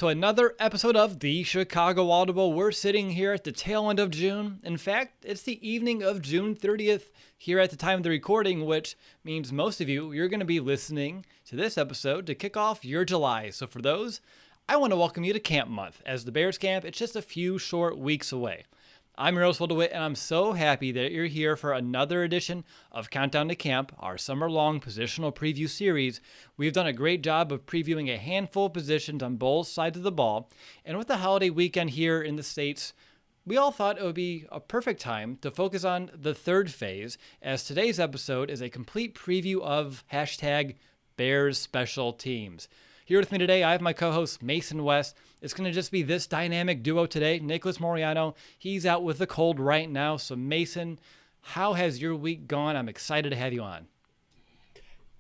To another episode of the Chicago Audible. We're sitting here at the tail end of June. In fact, it's the evening of June 30th here at the time of the recording, which means most of you're going to be listening to this episode to kick off your July. So for those, I want to welcome you to Camp Month. As the Bears camp, it's just a few short weeks away. I'm your host, Will DeWitt, and I'm so happy that you're here for another edition of Countdown to Camp, our summer-long positional preview series. We've done a great job of previewing a handful of positions on both sides of the ball, and with the holiday weekend here in the States, we all thought it would be a perfect time to focus on the third phase, as today's episode is a complete preview of #Bears Special Teams. Here with me today, I have my co-host, Mason West. It's going to just be this dynamic duo today. Nicholas Moriano, he's out with a cold right now. So Mason, how has your week gone? I'm excited to have you on.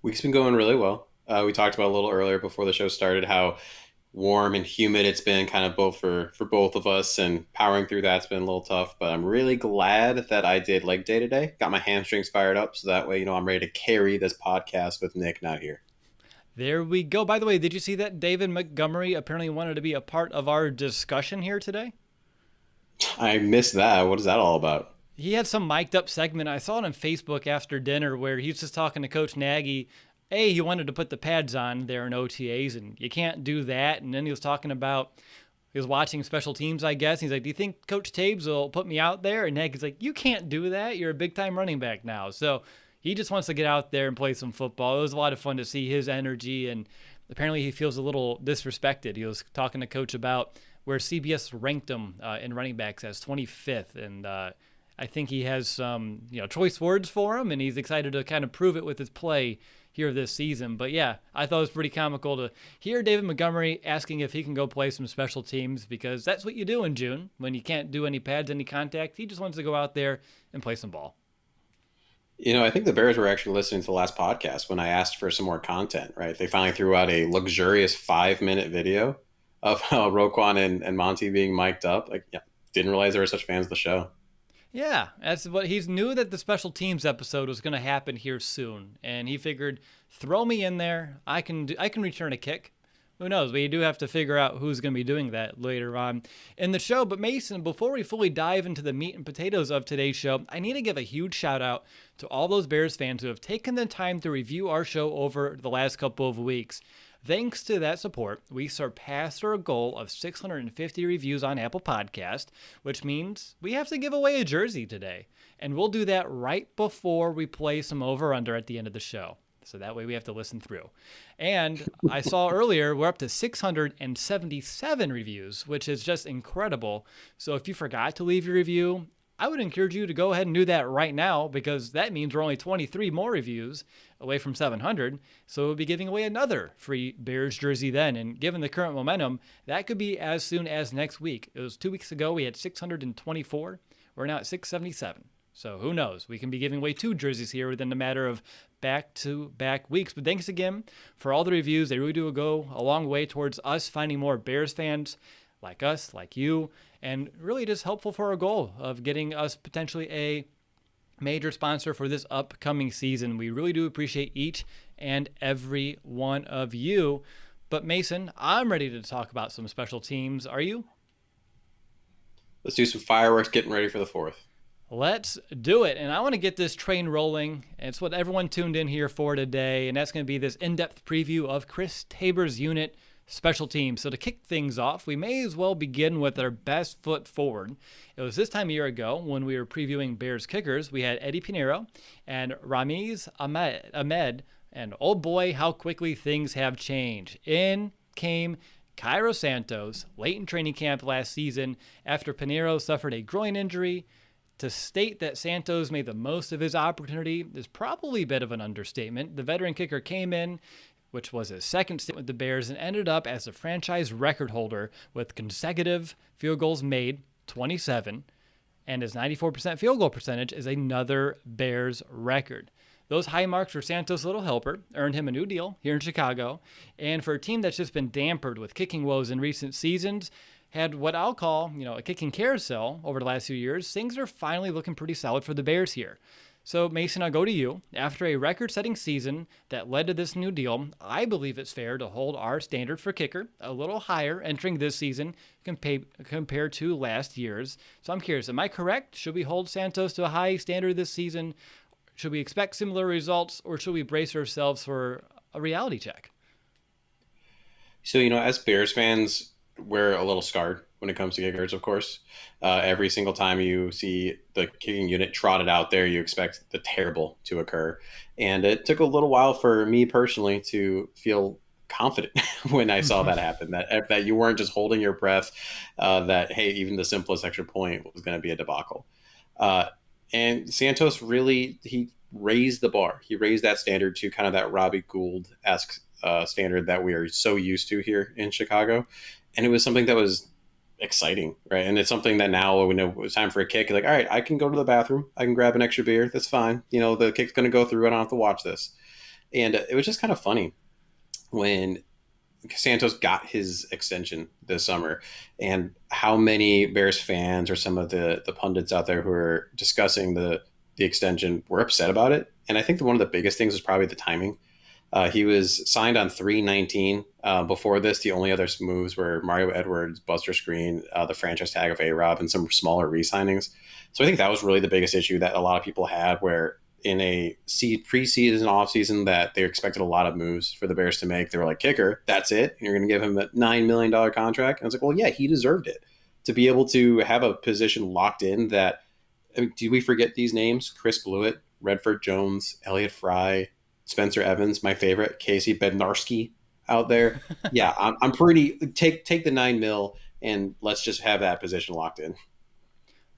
Week's been going really well. We talked about a little earlier before the show started how warm and humid it's been kind of both for both of us, and powering through that's been a little tough. But I'm really glad that I did leg day today. Got my hamstrings fired up so that way, I'm ready to carry this podcast with Nick not here. There we go. By the way, did you see that David Montgomery apparently wanted to be a part of our discussion here today? I missed that. What is that all about? He had some mic'd up segment. I saw it on Facebook after dinner where he was just talking to Coach Nagy. He wanted to put the pads on there in OTAs, and you can't do that. And then he was talking about, he was watching special teams, I guess. He's like, do you think Coach Taves will put me out there? And Nagy's like, you can't do that. You're a big-time running back now. So he just wants to get out there and play some football. It was a lot of fun to see his energy, and apparently he feels a little disrespected. He was talking to Coach about where CBS ranked him in running backs as 25th, and I think he has some choice words for him, and he's excited to kind of prove it with his play here this season. But yeah, I thought it was pretty comical to hear David Montgomery asking if he can go play some special teams, because that's what you do in June when you can't do any pads, any contact. He just wants to go out there and play some ball. I think the Bears were actually listening to the last podcast when I asked for some more content, right? They finally threw out a luxurious 5-minute video of Roquan and Monty being mic'd up. Didn't realize there were such fans of the show. Yeah, that's what he knew, that the special teams episode was going to happen here soon, and he figured, throw me in there. I can return a kick. Who knows? We do have to figure out who's going to be doing that later on in the show. But Mason, before we fully dive into the meat and potatoes of today's show, I need to give a huge shout out to all those Bears fans who have taken the time to review our show over the last couple of weeks. Thanks to that support, we surpassed our goal of 650 reviews on Apple Podcast, which means we have to give away a jersey today. And we'll do that right before we play some over-under at the end of the show. So that way we have to listen through. And I saw earlier we're up to 677 reviews, which is just incredible. So if you forgot to leave your review, I would encourage you to go ahead and do that right now, because that means we're only 23 more reviews away from 700. So we'll be giving away another free Bears jersey then. And given the current momentum, that could be as soon as next week. It was 2 weeks ago. We had 624. We're now at 677. So who knows? We can be giving away 2 jerseys here within a matter of back-to-back weeks. But thanks again for all the reviews. They really do go a long way towards us finding more Bears fans like us, like you, and really just helpful for our goal of getting us potentially a major sponsor for this upcoming season. We really do appreciate each and every one of you. But Mason, I'm ready to talk about some special teams. Are you? Let's do some fireworks, getting ready for the 4th. Let's do it. And I want to get this train rolling. It's what everyone tuned in here for today. And that's going to be this in-depth preview of Chris Tabor's unit, special teams. So to kick things off, we may as well begin with our best foot forward. It was this time a year ago when we were previewing Bears kickers. We had Eddie Pinheiro and Ramiz Ahmed. And oh boy, how quickly things have changed. In came Cairo Santos late in training camp last season after Pinheiro suffered a groin injury. To state that Santos made the most of his opportunity is probably a bit of an understatement. The veteran kicker came in, which was his second stint with the Bears, and ended up as the franchise record holder with consecutive field goals made, 27, and his 94% field goal percentage is another Bears record. Those high marks for Santos' little helper earned him a new deal here in Chicago, and for a team that's just been dampered with kicking woes in recent seasons, had what I'll call, a kicking carousel over the last few years, things are finally looking pretty solid for the Bears here. So, Mason, I'll go to you. After a record setting season that led to this new deal, I believe it's fair to hold our standard for kicker a little higher entering this season compared to last year's. So, I'm curious, am I correct? Should we hold Santos to a high standard this season? Should we expect similar results, or should we brace ourselves for a reality check? So, as Bears fans, we're a little scarred when it comes to kickers, of course. Every single time you see the kicking unit trotted out there, you expect the terrible to occur. And it took a little while for me personally to feel confident when I saw that happen, that you weren't just holding your breath, that, hey, even the simplest extra point was going to be a debacle. Uh, and Santos really, he raised the bar. He raised that standard to kind of that Robbie Gould-esque standard that we are so used to here in Chicago. And it was something that was exciting, right? And it's something that now we know it was time for a kick. Like, all right, I can go to the bathroom. I can grab an extra beer. That's fine. The kick's going to go through. I don't have to watch this. And it was just kind of funny when Santos got his extension this summer, and how many Bears fans or some of the pundits out there who are discussing the extension were upset about it. And I think that one of the biggest things was probably the timing. He was signed on 3/19. Before this, the only other moves were Mario Edwards, Buster Screen, the franchise tag of A-Rob, and some smaller re-signings. So I think that was really the biggest issue that a lot of people had, where in a preseason, offseason, that they expected a lot of moves for the Bears to make. They were like, kicker, that's it? And you're going to give him a $9 million contract? And I was like, well, yeah, he deserved it. To be able to have a position locked in that, I mean, do we forget these names? Chris Blewett, Redford Jones, Elliott Fry, Spencer Evans, my favorite, Casey Bednarski out there. Yeah, I'm pretty, take the 9 mil and let's just have that position locked in.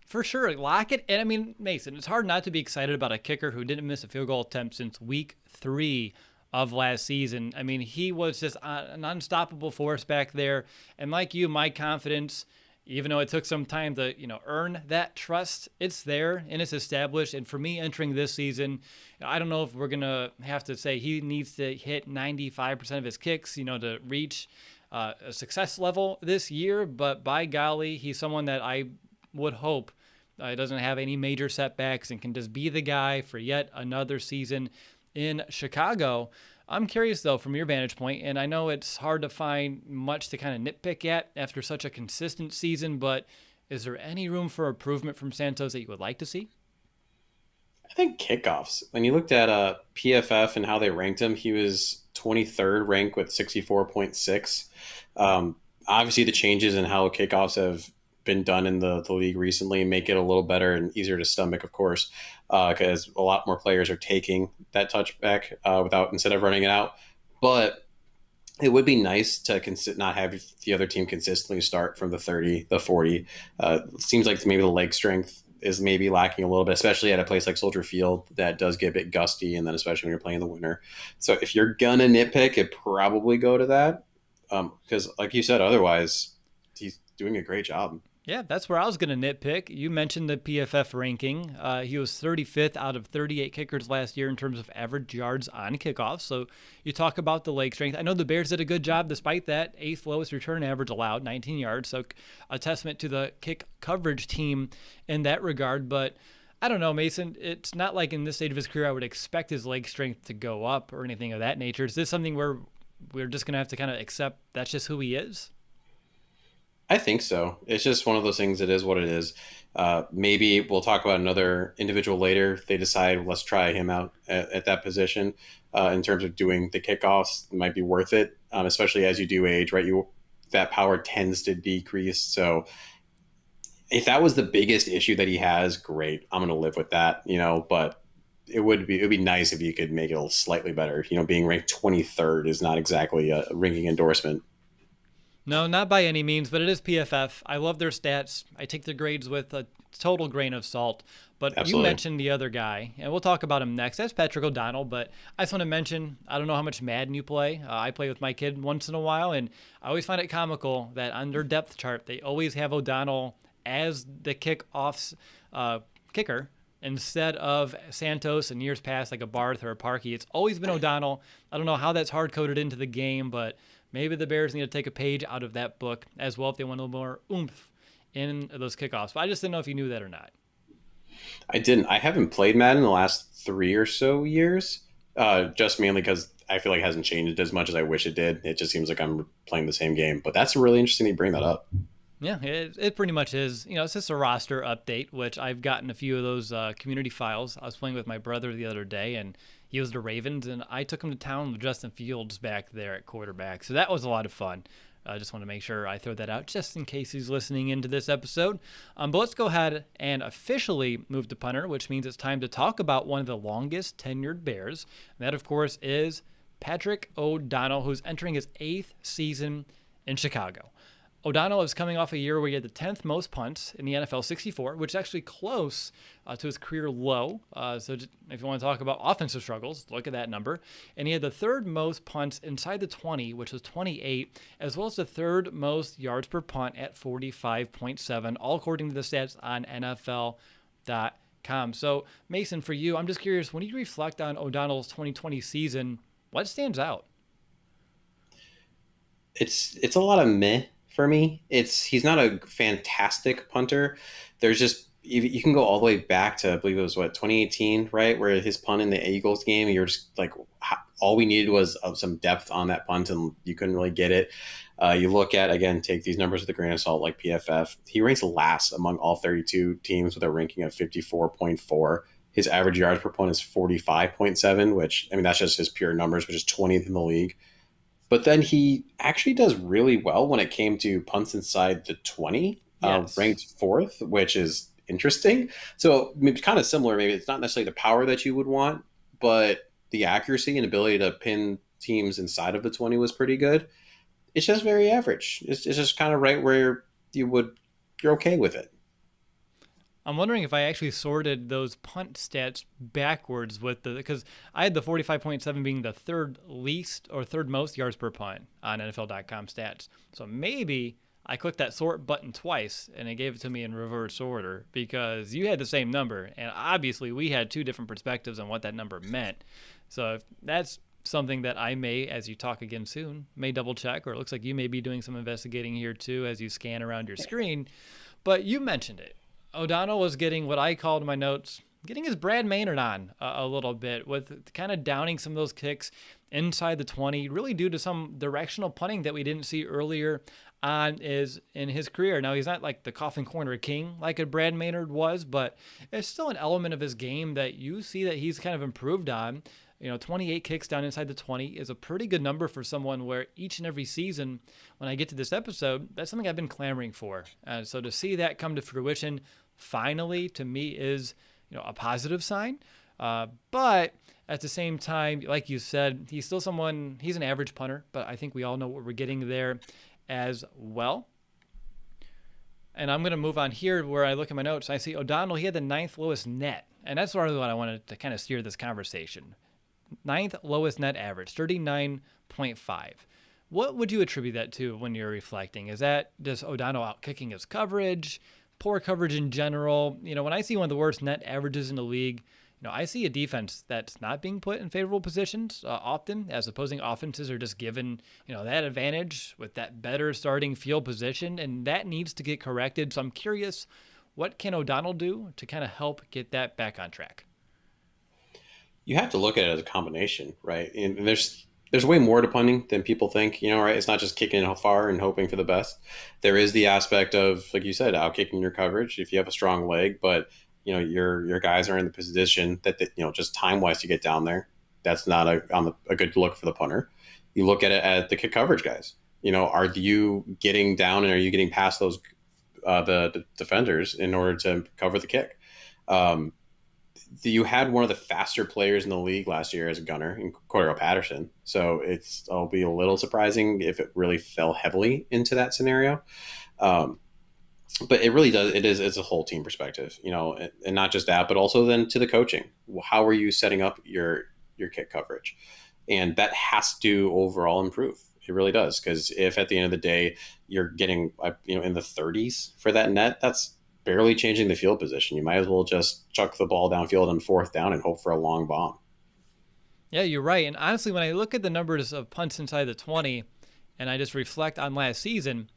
For sure, lock it. And I mean, Mason, it's hard not to be excited about a kicker who didn't miss a field goal attempt since week 3 of last season. I mean, he was just an unstoppable force back there. And like you, my confidence, even though it took some time to, earn that trust, it's there and it's established. And for me, entering this season, I don't know if we're going to have to say he needs to hit 95% of his kicks, to reach a success level this year. But by golly, he's someone that I would hope doesn't have any major setbacks and can just be the guy for yet another season in Chicago. I'm curious, though, from your vantage point, and I know it's hard to find much to kind of nitpick at after such a consistent season, but is there any room for improvement from Santos that you would like to see? I think kickoffs. When you looked at PFF and how they ranked him, he was 23rd ranked with 64.6. Obviously, the changes in how kickoffs have been done in the league recently make it a little better and easier to stomach, of course, because a lot more players are taking that touchback instead of running it out. But it would be nice to not have the other team consistently start from the 30, the 40. It seems like maybe the leg strength is maybe lacking a little bit, especially at a place like Soldier Field that does get a bit gusty, and then especially when you're playing in the winter. So if you're gonna nitpick, it probably go to that, because like you said, otherwise he's doing a great job. Yeah, that's where I was going to nitpick. You mentioned the PFF ranking. He was 35th out of 38 kickers last year in terms of average yards on kickoffs. So you talk about the leg strength. I know the Bears did a good job despite that. 8th lowest return average allowed, 19 yards. So a testament to the kick coverage team in that regard. But I don't know, Mason. It's not like in this stage of his career I would expect his leg strength to go up or anything of that nature. Is this something where we're just going to have to kind of accept that's just who he is? I think so. It's just one of those things. It is what it is. Maybe we'll talk about another individual later. If they decide, let's try him out at that position in terms of doing the kickoffs. It might be worth it, especially as you do age, right? That power tends to decrease. So if that was the biggest issue that he has, great. I'm going to live with that, but it would be nice if you could make it slightly better. Being ranked 23rd is not exactly a ringing endorsement. No, not by any means, but it is PFF. I love their stats. I take their grades with a total grain of salt. But Absolutely. You mentioned the other guy, and we'll talk about him next. That's Patrick O'Donnell, but I just want to mention, I don't know how much Madden you play. I play with my kid once in a while, and I always find it comical that on their depth chart, they always have O'Donnell as the kickoffs kicker instead of Santos in years past, like a Barth or a Parkey. It's always been O'Donnell. I don't know how that's hard-coded into the game, but maybe the Bears need to take a page out of that book as well if they want a little more oomph in those kickoffs. But I just didn't know if you knew that or not. I didn't. I haven't played Madden in the last 3 or so years, just mainly because I feel like it hasn't changed as much as I wish it did. It just seems like I'm playing the same game. But that's really interesting to bring that up. Yeah, it pretty much is. It's just a roster update, which I've gotten a few of those community files. I was playing with my brother the other day, and he was the Ravens, and I took him to town with Justin Fields back there at quarterback. So that was a lot of fun. I just want to make sure I throw that out just in case he's listening into this episode. But let's go ahead and officially move to punter, which means it's time to talk about one of the longest tenured Bears. And that, of course, is Patrick O'Donnell, who's entering his 8th season in Chicago. O'Donnell is coming off a year where he had the 10th most punts in the NFL, 64, which is actually close to his career low. So if you want to talk about offensive struggles, look at that number. And he had the 3rd most punts inside the 20, which was 28, as well as the 3rd most yards per punt at 45.7, all according to the stats on NFL.com. So, Mason, for you, I'm just curious, when you reflect on O'Donnell's 2020 season, what stands out? It's a lot of meh for me. He's not a fantastic punter. There's just you can go all the way back to I believe it was 2018, right, where his punt in the Eagles game, you're just like all we needed was some depth on that punt, and you couldn't really get it. You look at again, take these numbers with a grain of salt, like PFF. He ranks last among all 32 teams with a ranking of 54.4. His average yards per punt is 45.7, which I mean that's just his pure numbers, which is 20th in the league. But then he actually does really well when it came to punts inside the 20, Yes. ranked 4th, which is interesting. So maybe kind of similar. Maybe it's not necessarily the power that you would want, but the accuracy and ability to pin teams inside of the 20 was pretty good. It's just very average. It's just kind of right where you're okay with it. I'm wondering if I actually sorted those punt stats backwards with because I had the 45.7 being the 3rd least or 3rd most yards per punt on NFL.com stats. So maybe I clicked that sort button twice and it gave it to me in reverse order because you had the same number. And obviously we had 2 different perspectives on what that number meant. So if that's something that I may, as you talk again soon, may double check, or it looks like you may be doing some investigating here too as you scan around your screen. But you mentioned it. O'Donnell was getting what I called in my notes, getting his Brad Maynard on a little bit with kind of downing some of those kicks inside the 20, really due to some directional punting that we didn't see earlier on in his career. Now, he's not like the coffin corner king like a Brad Maynard was, but it's still an element of his game that you see that he's kind of improved on. 28 kicks down inside the 20 is a pretty good number for someone where each and every season, when I get to this episode, that's something I've been clamoring for. So to see that come to fruition finally, to me, is a positive sign. But at the same time, like you said, he's an average punter, but I think we all know what we're getting there as well. And I'm going to move on here where I look at my notes. I see O'Donnell, he had the 9th lowest net. And that's really what I wanted to kind of steer this conversation. 9th lowest net average, 39.5. What would you attribute that to when you're reflecting? Is that just O'Donnell out kicking his coverage, poor coverage in general? When I see one of the worst net averages in the league, I see a defense that's not being put in favorable positions often, as opposing offenses are just given, that advantage with that better starting field position, and that needs to get corrected. So I'm curious, what can O'Donnell do to kind of help get that back on track? You have to look at it as a combination, right? And there's way more to punting than people think, right? It's not just kicking it far and hoping for the best. There is the aspect of, like you said, out kicking your coverage if you have a strong leg, but your guys are in the position that just time wise to get down there. That's not a good look for the punter. You look at it at the kick coverage guys. Are you getting down and are you getting past those the defenders in order to cover the kick? You had one of the faster players in the league last year as a gunner in Cordarrelle Patterson. So it'll be a little surprising if it really fell heavily into that scenario. But it really does. It's a whole team perspective, and not just that, but also then to the coaching. How are you setting up your kick coverage? And that has to overall improve. It really does. Because if at the end of the day, you're getting, in the 30s for that net, that's barely changing the field position. You might as well just chuck the ball downfield on 4th down and hope for a long bomb. Yeah, you're right. And honestly, when I look at the numbers of punts inside the 20 and I just reflect on last season,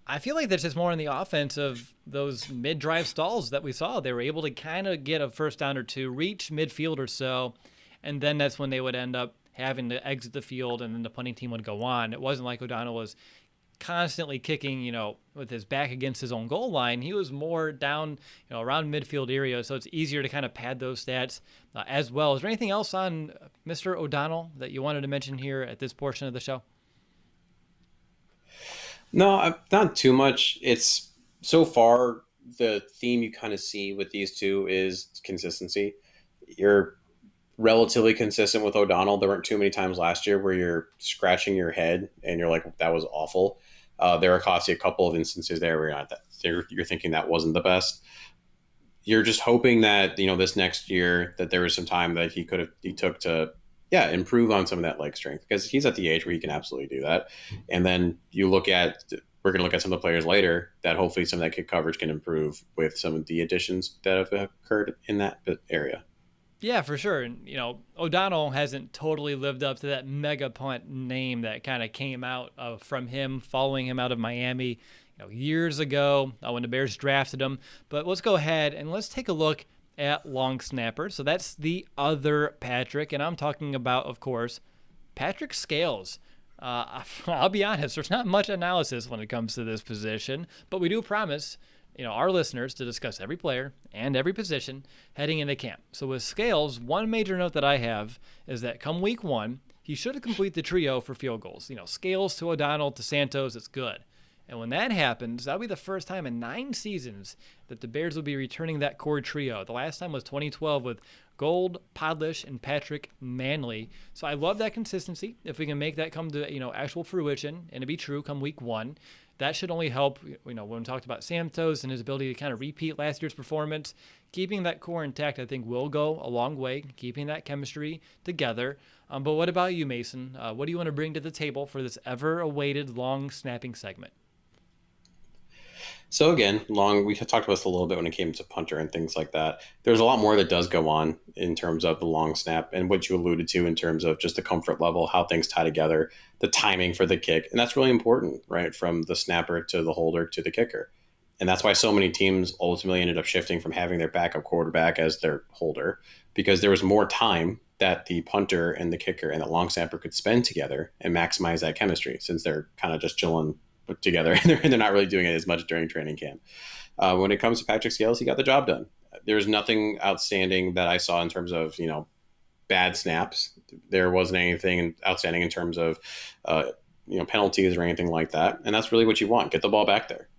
I feel like that's just more on the offense of those mid-drive stalls that we saw. They were able to kind of get a first down or two, reach midfield or so, and then that's when they would end up having to exit the field, and then the punting team would go on. It wasn't like O'Donnell was constantly kicking, with his back against his own goal line. He was more down, around midfield area, so it's easier to kind of pad those stats as well. Is there anything else on Mr. O'Donnell that you wanted to mention here at this portion of the show? No, not too much. It's so far the theme you kind of see with these two is consistency. You're relatively consistent with O'Donnell. There weren't too many times last year where you're scratching your head and you're like, that was awful. There are a couple of instances there where you're thinking that wasn't the best. You're just hoping that, this next year that there was some time that he took to, improve on some of that leg strength, because he's at the age where he can absolutely do that. And then we're going to look at some of the players later that hopefully some of that kick coverage can improve with some of the additions that have occurred in that area. Yeah, for sure. And, O'Donnell hasn't totally lived up to that mega punt name that kind of came out from him following him out of Miami, years ago when the Bears drafted him. But let's go ahead and let's take a look at long snapper. So that's the other Patrick. And I'm talking about, of course, Patrick Scales. I'll be honest, there's not much analysis when it comes to this position, but we do promise our listeners to discuss every player and every position heading into camp. So with Scales, one major note that I have is that come week 1, he should complete the trio for field goals. Scales to O'Donnell to Santos, it's good. And when that happens, that'll be the first time in 9 seasons that the Bears will be returning that core trio. The last time was 2012 with Gold, Podlish, and Patrick Manley. So I love that consistency. If we can make that come to actual fruition and to be true come week 1, that should only help, when we talked about Santos and his ability to kind of repeat last year's performance. Keeping that core intact, I think, will go a long way, keeping that chemistry together. But what about you, Mason? What do you want to bring to the table for this ever-awaited long snapping segment? So again, we talked about this a little bit when it came to punter and things like that. There's a lot more that does go on in terms of the long snap and what you alluded to in terms of just the comfort level, how things tie together, the timing for the kick. And that's really important, right? From the snapper to the holder to the kicker. And that's why so many teams ultimately ended up shifting from having their backup quarterback as their holder, because there was more time that the punter and the kicker and the long snapper could spend together and maximize that chemistry, since they're kind of just chilling together and they're not really doing it as much during training camp. When it comes to Patrick Scales, he got the job done. There's nothing outstanding that I saw in terms of, bad snaps. There wasn't anything outstanding in terms of, penalties or anything like that. And that's really what you want. Get the ball back there.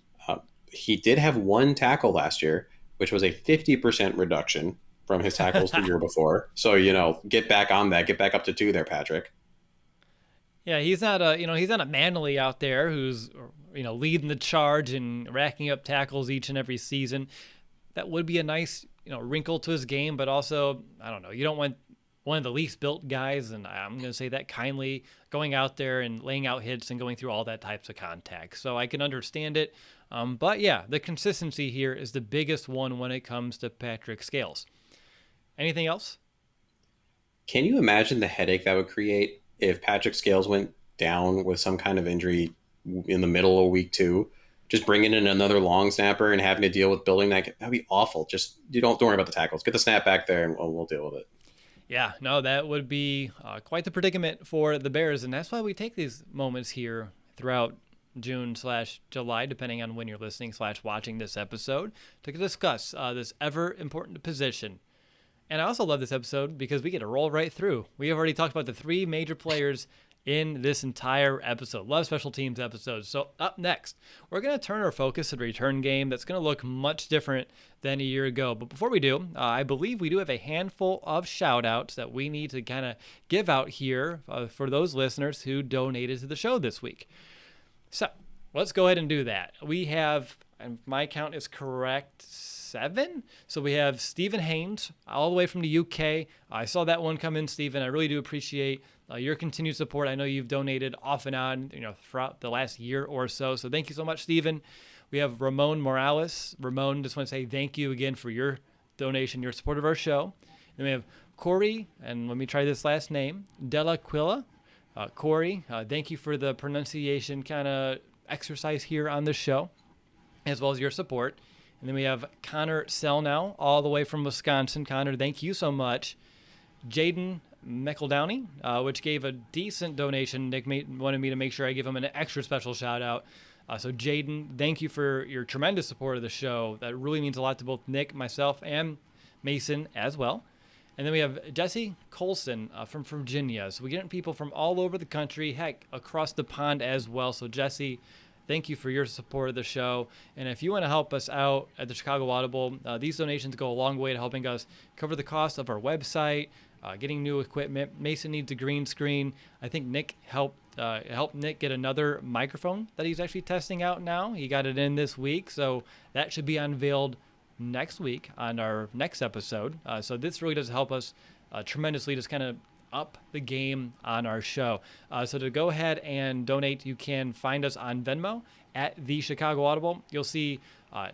He did have 1 tackle last year, which was a 50% reduction from his tackles the year before. So, get back on that. Get back up to 2 there, Patrick. Yeah, he's not a Manley out there who's leading the charge and racking up tackles each and every season. That would be a nice wrinkle to his game, but also I don't know. You don't want one of the least built guys, and I'm going to say that kindly, going out there and laying out hits and going through all that types of contact. So I can understand it, but yeah, the consistency here is the biggest one when it comes to Patrick Scales. Anything else? Can you imagine the headache that would create if Patrick Scales went down with some kind of injury in the middle of week 2? Just bringing in another long snapper and having to deal with building that'd be awful. Just don't worry about the tackles. Get the snap back there and we'll deal with it. Yeah, no, that would be quite the predicament for the Bears, and that's why we take these moments here throughout June/July, depending on when you're listening/watching this episode, to discuss this ever important position. And I also love this episode because we get to roll right through. We have already talked about the 3 major players in this entire episode. Love special teams episodes. So up next, we're going to turn our focus to the return game that's going to look much different than a year ago. But before we do, I believe we do have a handful of shout outs that we need to kind of give out here for those listeners who donated to the show this week. So let's go ahead and do that. We have, and my count is correct, 7. So we have Stephen Haynes all the way from the UK. I saw that one come in, Stephen. I really do appreciate your continued support. I know you've donated off and on, throughout the last year or so. So thank you so much, Stephen. We have Ramon Morales. Ramon, just want to say thank you again for your donation, your support of our show. Then we have Corey, and let me try this last name, Della Quilla. Corey, thank you for the pronunciation kind of exercise here on the show, as well as your support. And then we have Connor Selnow, all the way from Wisconsin. Connor, thank you so much. Jaden McEldowney, which gave a decent donation. Nick wanted me to make sure I give him an extra special shout out. So Jaden, thank you for your tremendous support of the show. That really means a lot to both Nick, myself, and Mason as well. And then we have Jesse Colson from Virginia. So we're getting people from all over the country, heck, across the pond as well. So Jesse, thank you for your support of the show. And if you want to help us out at the Chicago Audible, these donations go a long way to helping us cover the cost of our website, getting new equipment. Mason needs a green screen. I think Nick helped Nick get another microphone that he's actually testing out now. He got it in this week, so that should be unveiled next week on our next episode. So this really does help us tremendously, just kind of up the game on our show. So to go ahead and donate, you can find us on Venmo at The Chicago Audible. You'll see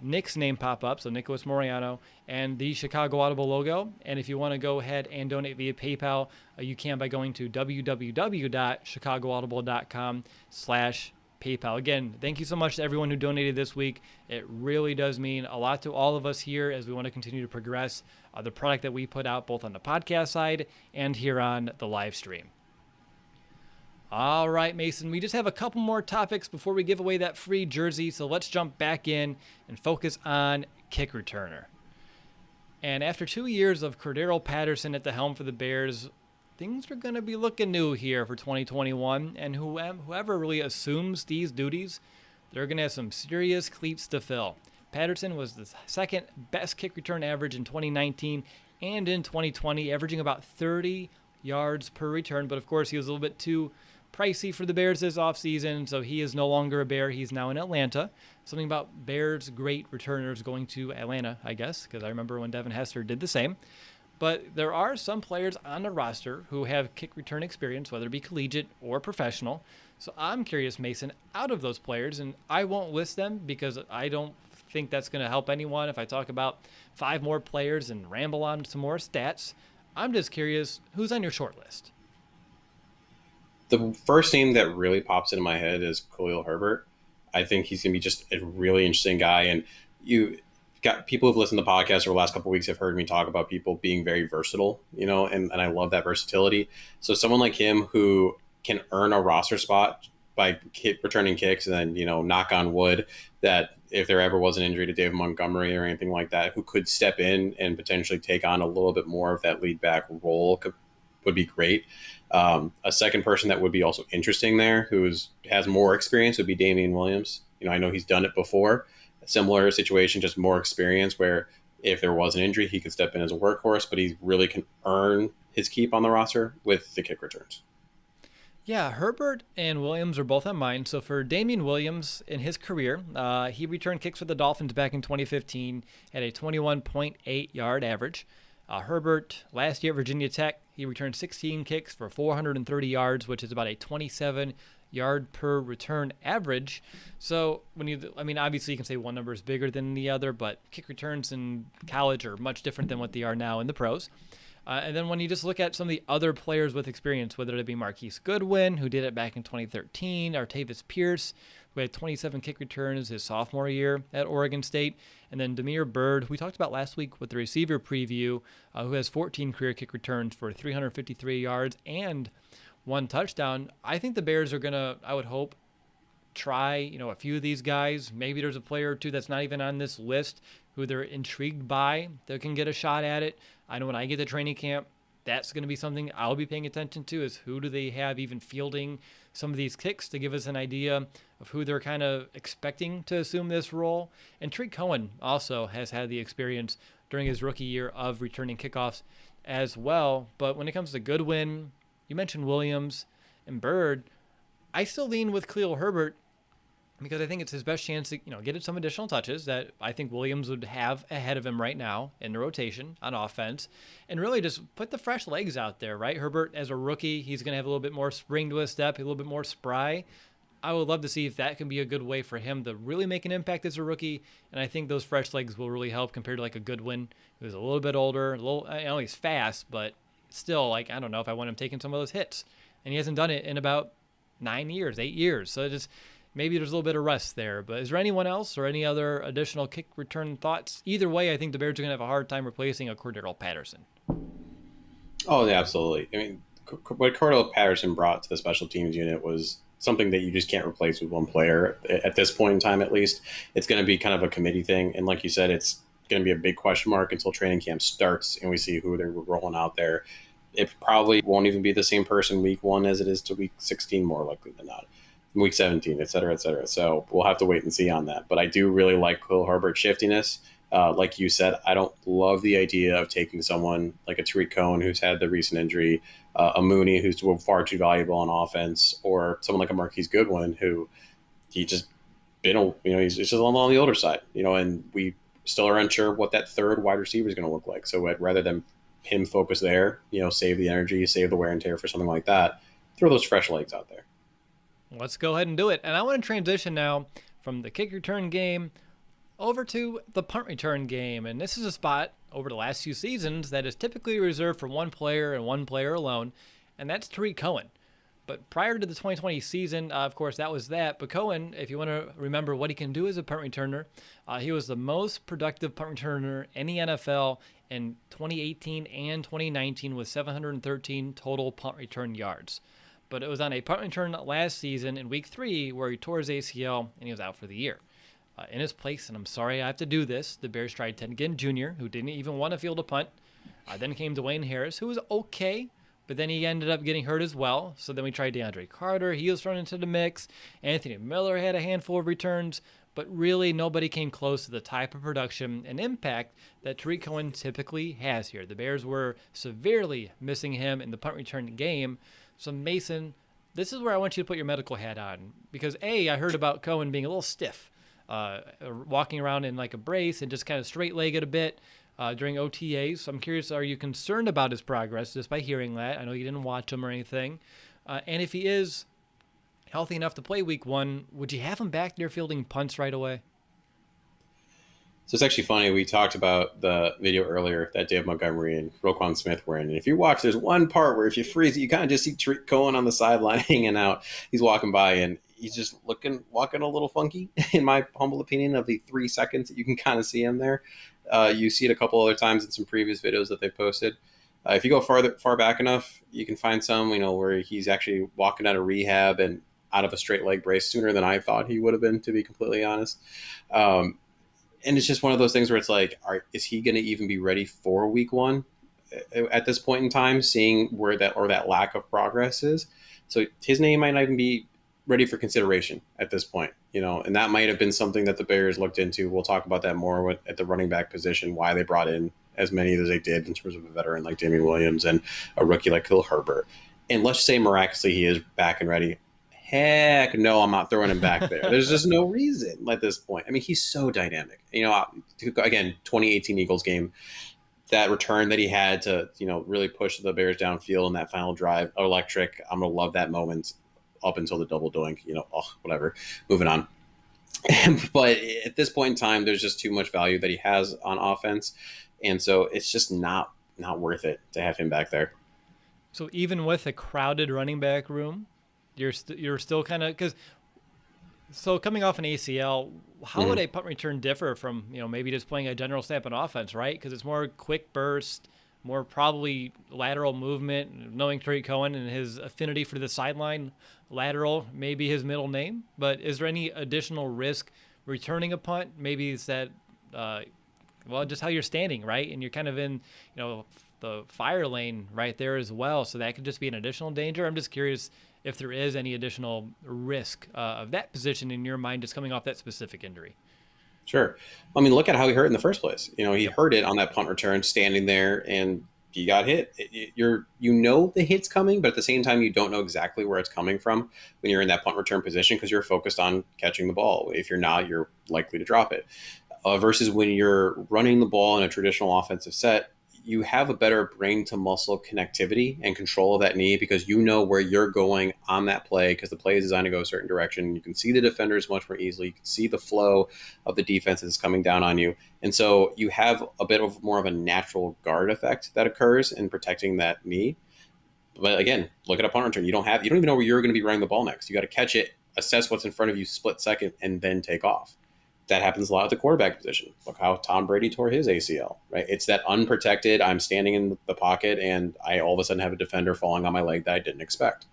Nick's name pop up, so Nicholas Moriano, and the Chicago Audible logo. And if you want to go ahead and donate via PayPal, you can by going to www.chicagoaudible.com/PayPal. Again, thank you so much to everyone who donated this week. It really does mean a lot to all of us here as we want to continue to progress the product that we put out both on the podcast side and here on the live stream. All right, Mason, we just have a couple more topics before we give away that free jersey, so let's jump back in and focus on kick returner. And after 2 years of Cordarrelle Patterson at the helm for the Bears, things are going to be looking new here for 2021, and whoever really assumes these duties, they're going to have some serious cleats to fill. Patterson was the second best kick return average in 2019 and in 2020, averaging about 30 yards per return, but of course he was a little bit too pricey for the Bears this offseason, so he is no longer a Bear. He's now in Atlanta. Something about Bears great returners going to Atlanta, I guess, because I remember when Devin Hester did the same. But there are some players on the roster who have kick return experience, whether it be collegiate or professional. So I'm curious, Mason, out of those players, and I won't list them because I don't think that's going to help anyone if I talk about 5 more players and ramble on some more stats. I'm just curious, who's on your short list? The first name that really pops into my head is Khalil Herbert. I think he's going to be just a really interesting guy. And you got people who've listened to the podcast over the last couple of weeks have heard me talk about people being very versatile, and I love that versatility. So someone like him who can earn a roster spot by returning kicks and then, knock on wood, that if there ever was an injury to David Montgomery or anything like that, who could step in and potentially take on a little bit more of that lead back role would be great. A second person that would be also interesting there who has more experience would be Damian Williams. I know he's done it before. A similar situation, just more experience where if there was an injury, he could step in as a workhorse, but he really can earn his keep on the roster with the kick returns. Yeah, Herbert and Williams are both on mine. So for Damian Williams in his career, he returned kicks for the Dolphins back in 2015 at a 21.8 yard average. Herbert, last year at Virginia Tech, he returned 16 kicks for 430 yards, which is about a 27 yard per return average. So obviously you can say one number is bigger than the other, but kick returns in college are much different than what they are now in the pros. And then when you just look at some of the other players with experience, whether it be Marquise Goodwin, who did it back in 2013, or Tavis Pierce, who had 27 kick returns his sophomore year at Oregon State, and then Damiere Byrd, who we talked about last week with the receiver preview, who has 14 career kick returns for 353 yards and 1 touchdown. I think the Bears are going to, I would hope, try, a few of these guys. Maybe there's a player or two that's not even on this list who they're intrigued by that can get a shot at it. I know when I get to training camp, that's going to be something I'll be paying attention to, is who do they have even fielding some of these kicks to give us an idea of who they're kind of expecting to assume this role. And Tarik Cohen also has had the experience during his rookie year of returning kickoffs as well. But when it comes to Goodwin, you mentioned Williams and Byrd, I still lean with Khalil Herbert because I think it's his best chance to, get some additional touches that I think Williams would have ahead of him right now in the rotation on offense, and really just put the fresh legs out there, right? Herbert, as a rookie, he's going to have a little bit more spring to his step, a little bit more spry. I would love to see if that can be a good way for him to really make an impact as a rookie, and I think those fresh legs will really help compared to like a Goodwin, who's a little bit older, he's fast, but still, I don't know if I want him taking some of those hits, and he hasn't done it in about 8 years. So it just maybe there's a little bit of rest there. But is there anyone else or any other additional kick return thoughts? Either way, I think the Bears are going to have a hard time replacing a Cordarrelle Patterson. Oh, yeah, absolutely. I mean, what Cordarrelle Patterson brought to the special teams unit was something that you just can't replace with one player at this point in time. At least it's going to be kind of a committee thing, and like you said, it's going to be a big question mark until training camp starts and we see who they're rolling out there. It probably won't even be the same person week 1 as it is to week 16, more likely than not, week 17, et cetera, et cetera. So we'll have to wait and see on that. But I do really like Khalil Herbert's shiftiness. Like you said, I don't love the idea of taking someone like a Tarik Cohen who's had the recent injury, a Mooney who's far too valuable on offense, or someone like a Marquise Goodwin who he just he's just on the older side, and we still are unsure what that third wide receiver is going to look like. So rather than him focus there, save the energy, save the wear and tear for something like that, throw those fresh legs out there. Let's go ahead and do it. And I want to transition now from the kick return game over to the punt return game. And this is a spot over the last few seasons that is typically reserved for one player and one player alone, and that's Tarik Cohen. But prior to the 2020 season, of course, that was that. But Cohen, if you want to remember what he can do as a punt returner, he was the most productive punt returner in the NFL in 2018 and 2019 with 713 total punt return yards. But it was on a punt return last season in week 3 where he tore his ACL and he was out for the year. In his place, and I'm sorry I have to do this, the Bears tried Ted Ginn Jr., who didn't even want to field a punt. Then came Dwayne Harris, who was okay, but then he ended up getting hurt as well. So then we tried DeAndre Carter. He was thrown into the mix. Anthony Miller had a handful of returns, but really nobody came close to the type of production and impact that Tarik Cohen typically has here. The Bears were severely missing him in the punt return game. So Mason, this is where I want you to put your medical hat on, because I heard about Cohen being a little stiff, walking around in like a brace and just kind of straight-legged a bit during OTAs. So I'm curious, are you concerned about his progress just by hearing that? I know you didn't watch him or anything. And if he is healthy enough to play week 1, would you have him back there fielding punts right away? So it's actually funny. We talked about the video earlier that Dave Montgomery and Roquan Smith were in. And if you watch, there's one part where if you freeze it, you kind of just see Tarik Cohen on the sideline hanging out. He's walking by and he's just walking a little funky, in my humble opinion, of the 3 seconds that you can kind of see him there. You see it a couple other times in some previous videos that they posted. If you go far back enough, you can find some, where he's actually walking out of rehab and out of a straight leg brace sooner than I thought he would have been, to be completely honest. And it's just one of those things where it's like, is he going to even be ready for week 1 at this point in time, seeing where that lack of progress is? So his name might not even be ready for consideration at this point, and that might have been something that the Bears looked into. We'll talk about that more at the running back position, why they brought in as many as they did in terms of a veteran like Damian Williams and a rookie like Khalil Herbert. And let's say miraculously he is back and ready. Heck no, I'm not throwing him back there. There's just no reason at this point. I mean, he's so dynamic. Again, 2018 Eagles game, that return that he had to, really push the Bears downfield in that final drive, electric. I'm going to love that moment up until the double doink, whatever, moving on. But at this point in time, there's just too much value that he has on offense. And so it's just not worth it to have him back there. So even with a crowded running back room, you're still kind of, because so coming off an ACL, how would a punt return differ from maybe just playing a general snap on offense, right? Because it's more quick burst, more probably lateral movement. Knowing Tarik Cohen and his affinity for the sideline, lateral may be his middle name. But is there any additional risk returning a punt? Maybe it's that just how you're standing, right? And you're kind of in the fire lane right there as well, so that could just be an additional danger. I'm just curious if there is any additional risk of that position in your mind, just coming off that specific injury. Sure. I mean, look at how he hurt in the first place. He hurt it on that punt return, standing there, and he got hit. The hit's coming, but at the same time, you don't know exactly where it's coming from when you're in that punt return position because you're focused on catching the ball. If you're not, you're likely to drop it. Versus when you're running the ball in a traditional offensive set, you have a better brain to muscle connectivity and control of that knee because you know where you're going on that play because the play is designed to go a certain direction. You can see the defenders much more easily. You can see the flow of the defense that's coming down on you. And so you have a bit of more of a natural guard effect that occurs in protecting that knee. But again, look at a punt return. You don't even know where you're going to be running the ball next. You got to catch it assess what's in front of you split second and then take off. That happens a lot at the quarterback position. Look how Tom Brady tore his ACL, right? It's that unprotected, I'm standing in the pocket and I all of a sudden have a defender falling on my leg that I didn't expect.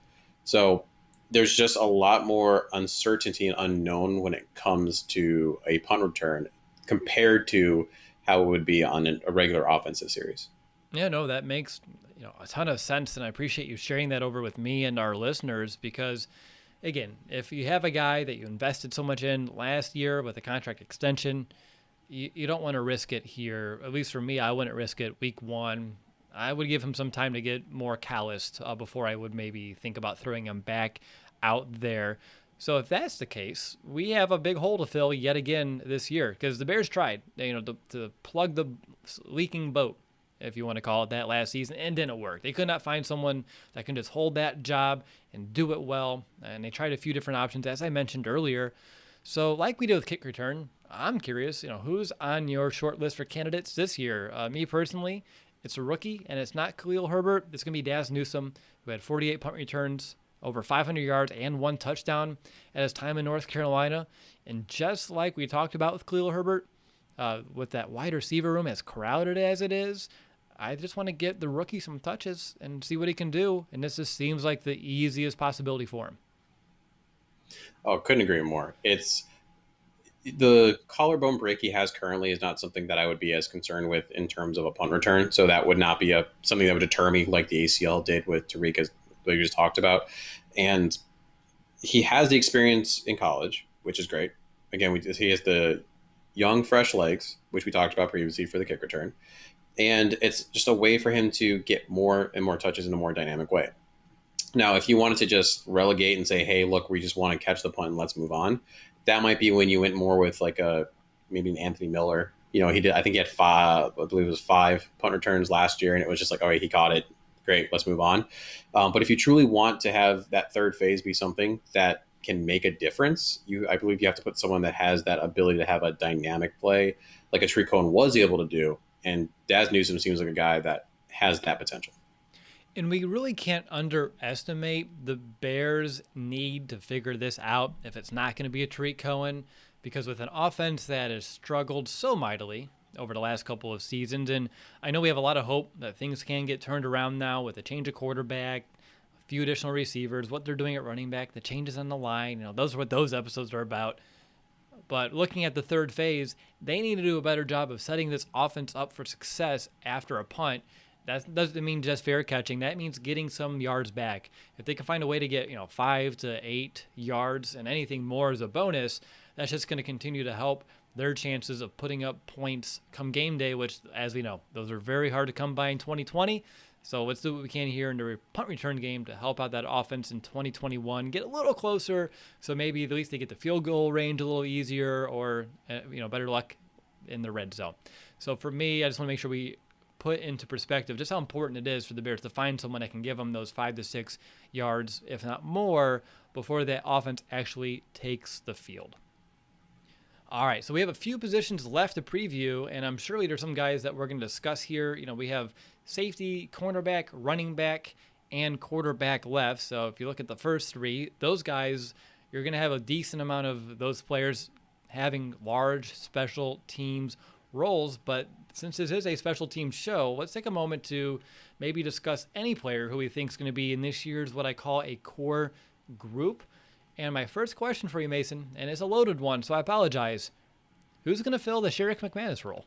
So there's just a lot more uncertainty and unknown when it comes to a punt return compared to how it would be on a regular offensive series. Yeah, no, that makes a ton of sense, and I appreciate you sharing that over with me and our listeners because, again, if you have a guy that you invested so much in last year with a contract extension, you don't want to risk it here. At least for me, I wouldn't risk it week one. I would give him some time to get more calloused before I would maybe think about throwing him back out there. So if that's the case, we have a big hole to fill yet again this year because the Bears tried, to plug the leaking boat, if you want to call it that, last season, and didn't work. They could not find someone that can just hold that job and do it well, and they tried a few different options, as I mentioned earlier. So like we did with kick return, I'm curious, who's on your short list for candidates this year? Me personally, it's a rookie, and it's not Khalil Herbert. It's going to be Daz Newsome, who had 48 punt returns, over 500 yards, and 1 touchdown at his time in North Carolina. And just like we talked about with Khalil Herbert, with that wide receiver room as crowded as it is, I just want to get the rookie some touches and see what he can do. And this just seems like the easiest possibility for him. Oh, couldn't agree more. It's the collarbone break he has currently is not something that I would be as concerned with in terms of a punt return. So that would not be something that would deter me like the ACL did with Tarik, as we just talked about. And he has the experience in college, which is great. Again, he has the young, fresh legs, which we talked about previously for the kick return. And it's just a way for him to get more and more touches in a more dynamic way. Now, if you wanted to just relegate and say, hey, look, we just want to catch the punt and let's move on, that might be when you went more with like maybe an Anthony Miller. I think he had 5, I believe it was 5 punt returns last year, and it was just like, all right, he caught it. Great, let's move on. But if you truly want to have that third phase be something that can make a difference, I believe you have to put someone that has that ability to have a dynamic play like a Tarik Cohen was able to do. And Daz Newsome seems like a guy that has that potential. And we really can't underestimate the Bears' need to figure this out if it's not going to be a Tarik Cohen, because with an offense that has struggled so mightily over the last couple of seasons, and I know we have a lot of hope that things can get turned around now with a change of quarterback, a few additional receivers, what they're doing at running back, the changes on the line, those are what those episodes are about. But looking at the third phase, they need to do a better job of setting this offense up for success after a punt. That doesn't mean just fair catching. That means getting some yards back. If they can find a way to get 5 to 8 yards and anything more as a bonus, that's just going to continue to help their chances of putting up points come game day, which, as we know, those are very hard to come by in 2020. So let's do what we can here in the punt return game to help out that offense in 2021, get a little closer, so maybe at least they get the field goal range a little easier, or better luck in the red zone. So for me, I just want to make sure we put into perspective just how important it is for the Bears to find someone that can give them those 5 to 6 yards, if not more, before that offense actually takes the field. All right, so we have a few positions left to preview, and I'm sure there's some guys that we're going to discuss here. We have safety, cornerback, running back, and quarterback left. So if you look at the first 3, those guys, you're going to have a decent amount of those players having large special teams roles. But since this is a special teams show, let's take a moment to maybe discuss any player who we think is going to be in this year's what I call a core group. And my first question for you, Mason, and it's a loaded one, so I apologize. Who's going to fill the Sherrick McManus role?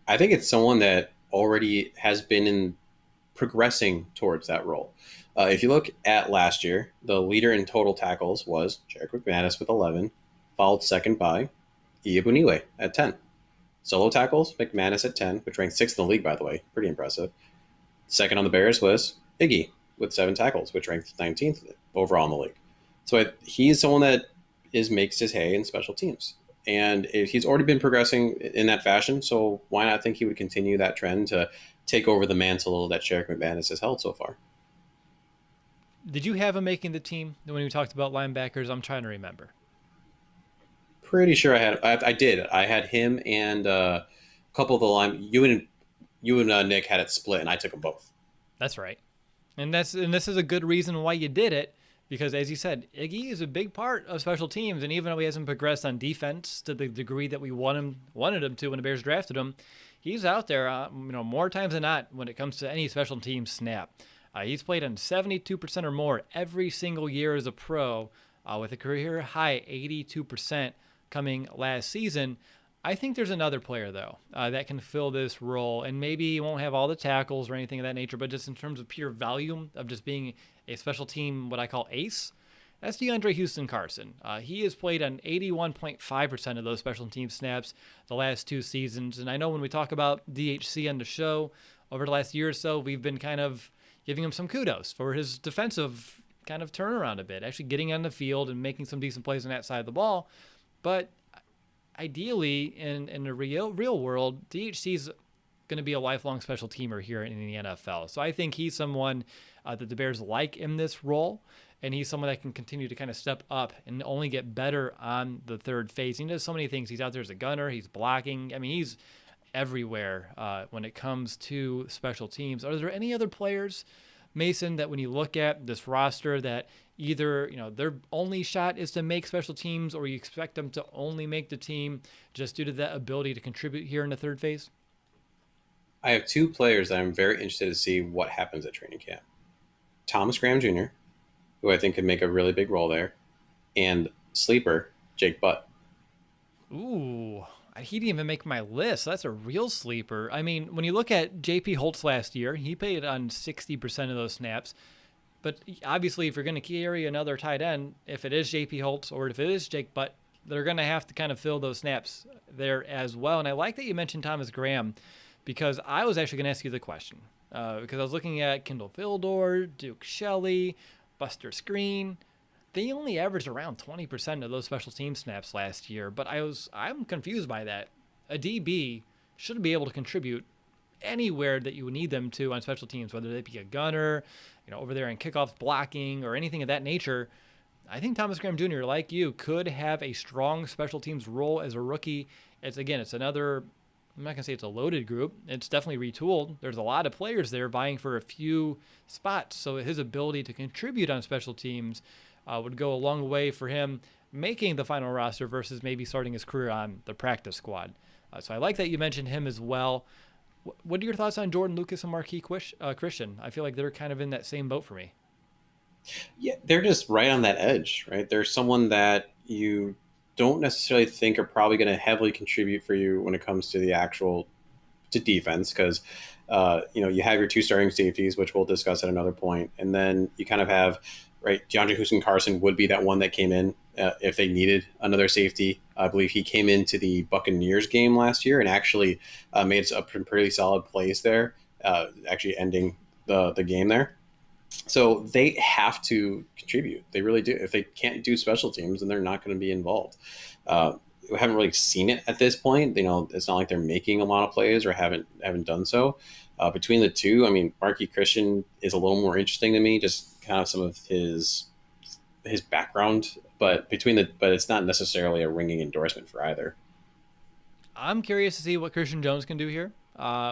I think it's someone that already has been progressing towards that role. If you look at last year, the leader in total tackles was Sherrick McManus with 11, followed second by Iyabuniwe at 10. Solo tackles, McManus at 10, which ranked 6th in the league, by the way. Pretty impressive. Second on the Bears was Iggy with 7 tackles, which ranked 19th overall in the league. So he's someone that makes his hay in special teams. And he's already been progressing in that fashion, so why not think he would continue that trend to take over the mantle that Sherrick McManus has held so far? Did you have him making the team when we talked about linebackers? I'm trying to remember. Pretty sure I did. I had him and a couple of the line. You and Nick had it split, and I took them both. That's right. And this is a good reason why you did it, Because as you said, Iggy is a big part of special teams, and even though he hasn't progressed on defense to the degree that we wanted him to when the Bears drafted him, he's out there, more times than not when it comes to any special team snap. He's played on 72% or more every single year as a pro, with a career high 82% coming last season. I think there's another player, though, that can fill this role, and maybe he won't have all the tackles or anything of that nature, but just in terms of pure volume of just being a special team, what I call ace, that's DeAndre Houston Carson. He has played on 81.5% of those special team snaps the last 2 seasons, and I know when we talk about DHC on the show over the last year or so, we've been kind of giving him some kudos for his defensive kind of turnaround a bit, actually getting on the field and making some decent plays on that side of the ball, but ideally, in the real world, DHC is going to be a lifelong special teamer here in the NFL. So I think he's someone that the Bears like in this role, and he's someone that can continue to kind of step up and only get better on the third phase. He does so many things. He's out there as a gunner. He's blocking. I mean, he's everywhere when it comes to special teams. Are there any other players, Mason, that when you look at this roster that either their only shot is to make special teams, or you expect them to only make the team just due to that ability to contribute here in the third phase? I have 2 players that I'm very interested to see what happens at training camp. Thomas Graham Jr., who I think could make a really big role there, and sleeper Jake Butt. Ooh, he didn't even make my list. That's a real sleeper. I mean, when you look at J.P. Holtz last year, he played on 60% of those snaps. But obviously, if you're going to carry another tight end, if it is J.P. Holtz or if it is Jake Butt, they're going to have to kind of fill those snaps there as well. And I like that you mentioned Thomas Graham, because I was actually going to ask you the question. Because I was looking at Kendall Vildor, Duke Shelley, Buster Screen. They only averaged around 20% of those special team snaps last year. But I'm confused by that. A DB should be able to contribute anywhere that you would need them to on special teams, whether they be a gunner, over there in kickoffs blocking or anything of that nature. I think Thomas Graham Jr., like you, could have a strong special teams role as a rookie. It's another, I'm not going to say it's a loaded group. It's definitely retooled. There's a lot of players there vying for a few spots. So his ability to contribute on special teams would go a long way for him making the final roster versus maybe starting his career on the practice squad. So I like that you mentioned him as well. What are your thoughts on Jordan Lucas and Marquis Christian? I feel like they're kind of in that same boat for me. Yeah, they're just right on that edge, right? They're someone that you don't necessarily think are probably going to heavily contribute for you when it comes to to defense, because you have your 2 starting safeties, which we'll discuss at another point, and then you kind of have DeAndre Houston Carson would be that one that came in if they needed another safety. I believe he came into the Buccaneers game last year and actually made some pretty solid plays there, actually ending the game there. So they have to contribute. They really do. If they can't do special teams, then they're not going to be involved. We haven't really seen it at this point. It's not like they're making a lot of plays or haven't done so. Between the 2, I mean, Marquis Christian is a little more interesting to me, just kind of some of his background. But it's not necessarily a ringing endorsement for either. I'm curious to see what Christian Jones can do here.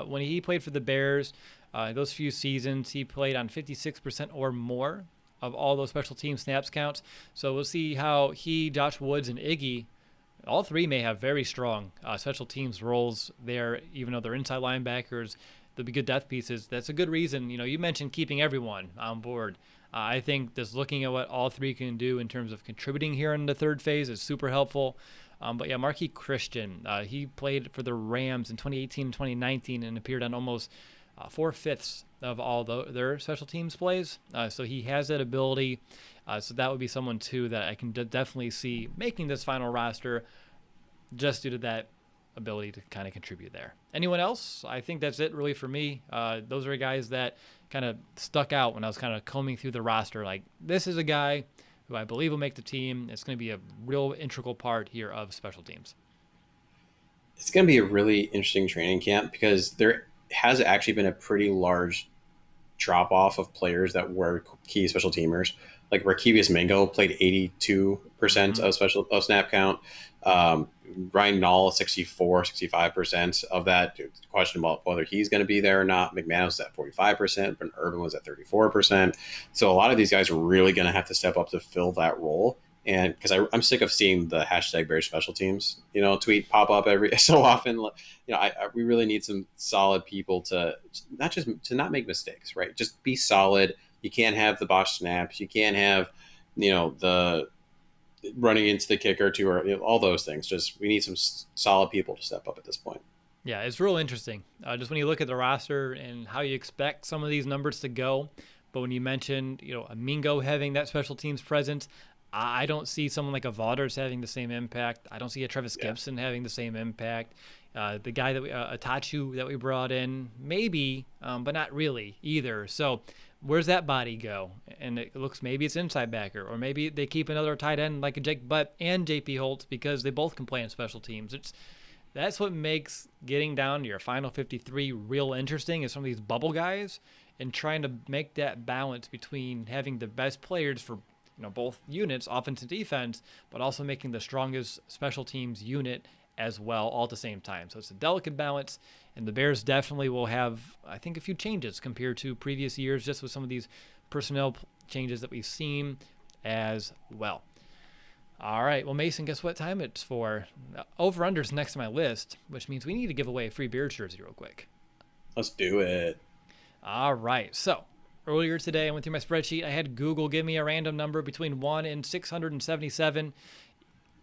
When he played for the Bears, those few seasons, he played on 56% or more of all those special team snaps counts. So we'll see how he, Josh Woods, and Iggy, all 3 may have very strong special teams roles there, even though they're inside linebackers. They'll be good depth pieces. That's a good reason. You mentioned keeping everyone on board. I think just looking at what all 3 can do in terms of contributing here in the third phase is super helpful. But yeah, Marquis Christian, he played for the Rams in 2018 and 2019 and appeared on almost 4/5 of all their special teams plays. So he has that ability. So that would be someone, too, that I can definitely see making this final roster just due to that ability to kind of contribute there. Anyone else? I think that's it really for me. Those are guys that kind of stuck out when I was kind of combing through the roster. Like, this is a guy who I believe will make the team. It's going to be a real integral part here of special teams. It's going to be a really interesting training camp because there has actually been a pretty large drop-off of players that were key special teamers. Like Rakevius Mingo played 82% of snap count. Ryan Nall, 64, 65% of that. Question about whether he's going to be there or not. McManus was at 45%, but Urban was at 34%. So a lot of these guys are really going to have to step up to fill that role. And because I'm sick of seeing the hashtag Bears special teams, tweet pop up every so often. We really need some solid people to not make mistakes, right? Just be solid. You can't have the botched snaps. You can't have, the running into the kicker too, or all those things. Just we need some solid people to step up at this point. Yeah, it's real interesting. Just when you look at the roster and how you expect some of these numbers to go, but when you mentioned, a Mingo having that special teams presence, I don't see someone like a Vaughters having the same impact. I don't see a Travis Gibson having the same impact. The guy that Atachu that we brought in, maybe, but not really either. So where's that body go? And it looks maybe it's inside backer, or maybe they keep another tight end like a Jake Butt and JP Holtz because they both can play in special teams. That's what makes getting down to your final 53 real interesting, is some of these bubble guys and trying to make that balance between having the best players for both units, offense and defense, but also making the strongest special teams unit as well, all at the same time. So it's a delicate balance, and the Bears definitely will have, I think, a few changes compared to previous years, just with some of these personnel changes that we've seen as well. All right, well, Mason, guess what time it's for? Over-under's next to my list, which means we need to give away a free Bears jersey real quick. Let's do it. All right, so earlier today, I went through my spreadsheet. I had Google give me a random number between 1 and 677.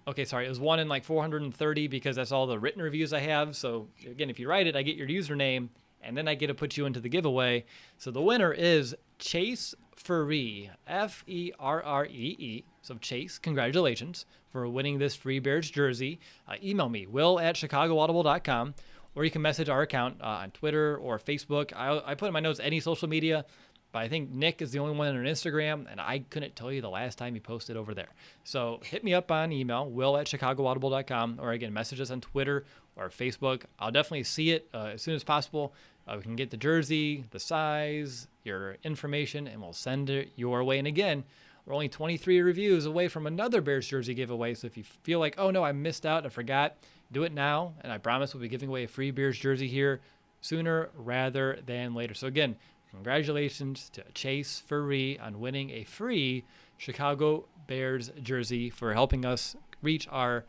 Okay, sorry, it was 1 in like 430 because that's all the written reviews I have. So again, if you write it, I get your username, and then I get to put you into the giveaway. So the winner is Chase Ferree, Ferree. So Chase, congratulations for winning this free Bears jersey. Email me, will@chicagoaudible.com, or you can message our account on Twitter or Facebook. I put in my notes any social media, but I think Nick is the only one on Instagram, and I couldn't tell you the last time he posted over there. So hit me up on email, will@chicagoaudible.com, or again, message us on Twitter or Facebook. I'll definitely see it as soon as possible. We can get the jersey, the size, your information, and we'll send it your way. And again, we're only 23 reviews away from another Bears jersey giveaway. So if you feel like, oh no, I missed out, I forgot, do it now. And I promise we'll be giving away a free Bears jersey here sooner rather than later. So again, congratulations to Chase Ferree on winning a free Chicago Bears jersey for helping us reach our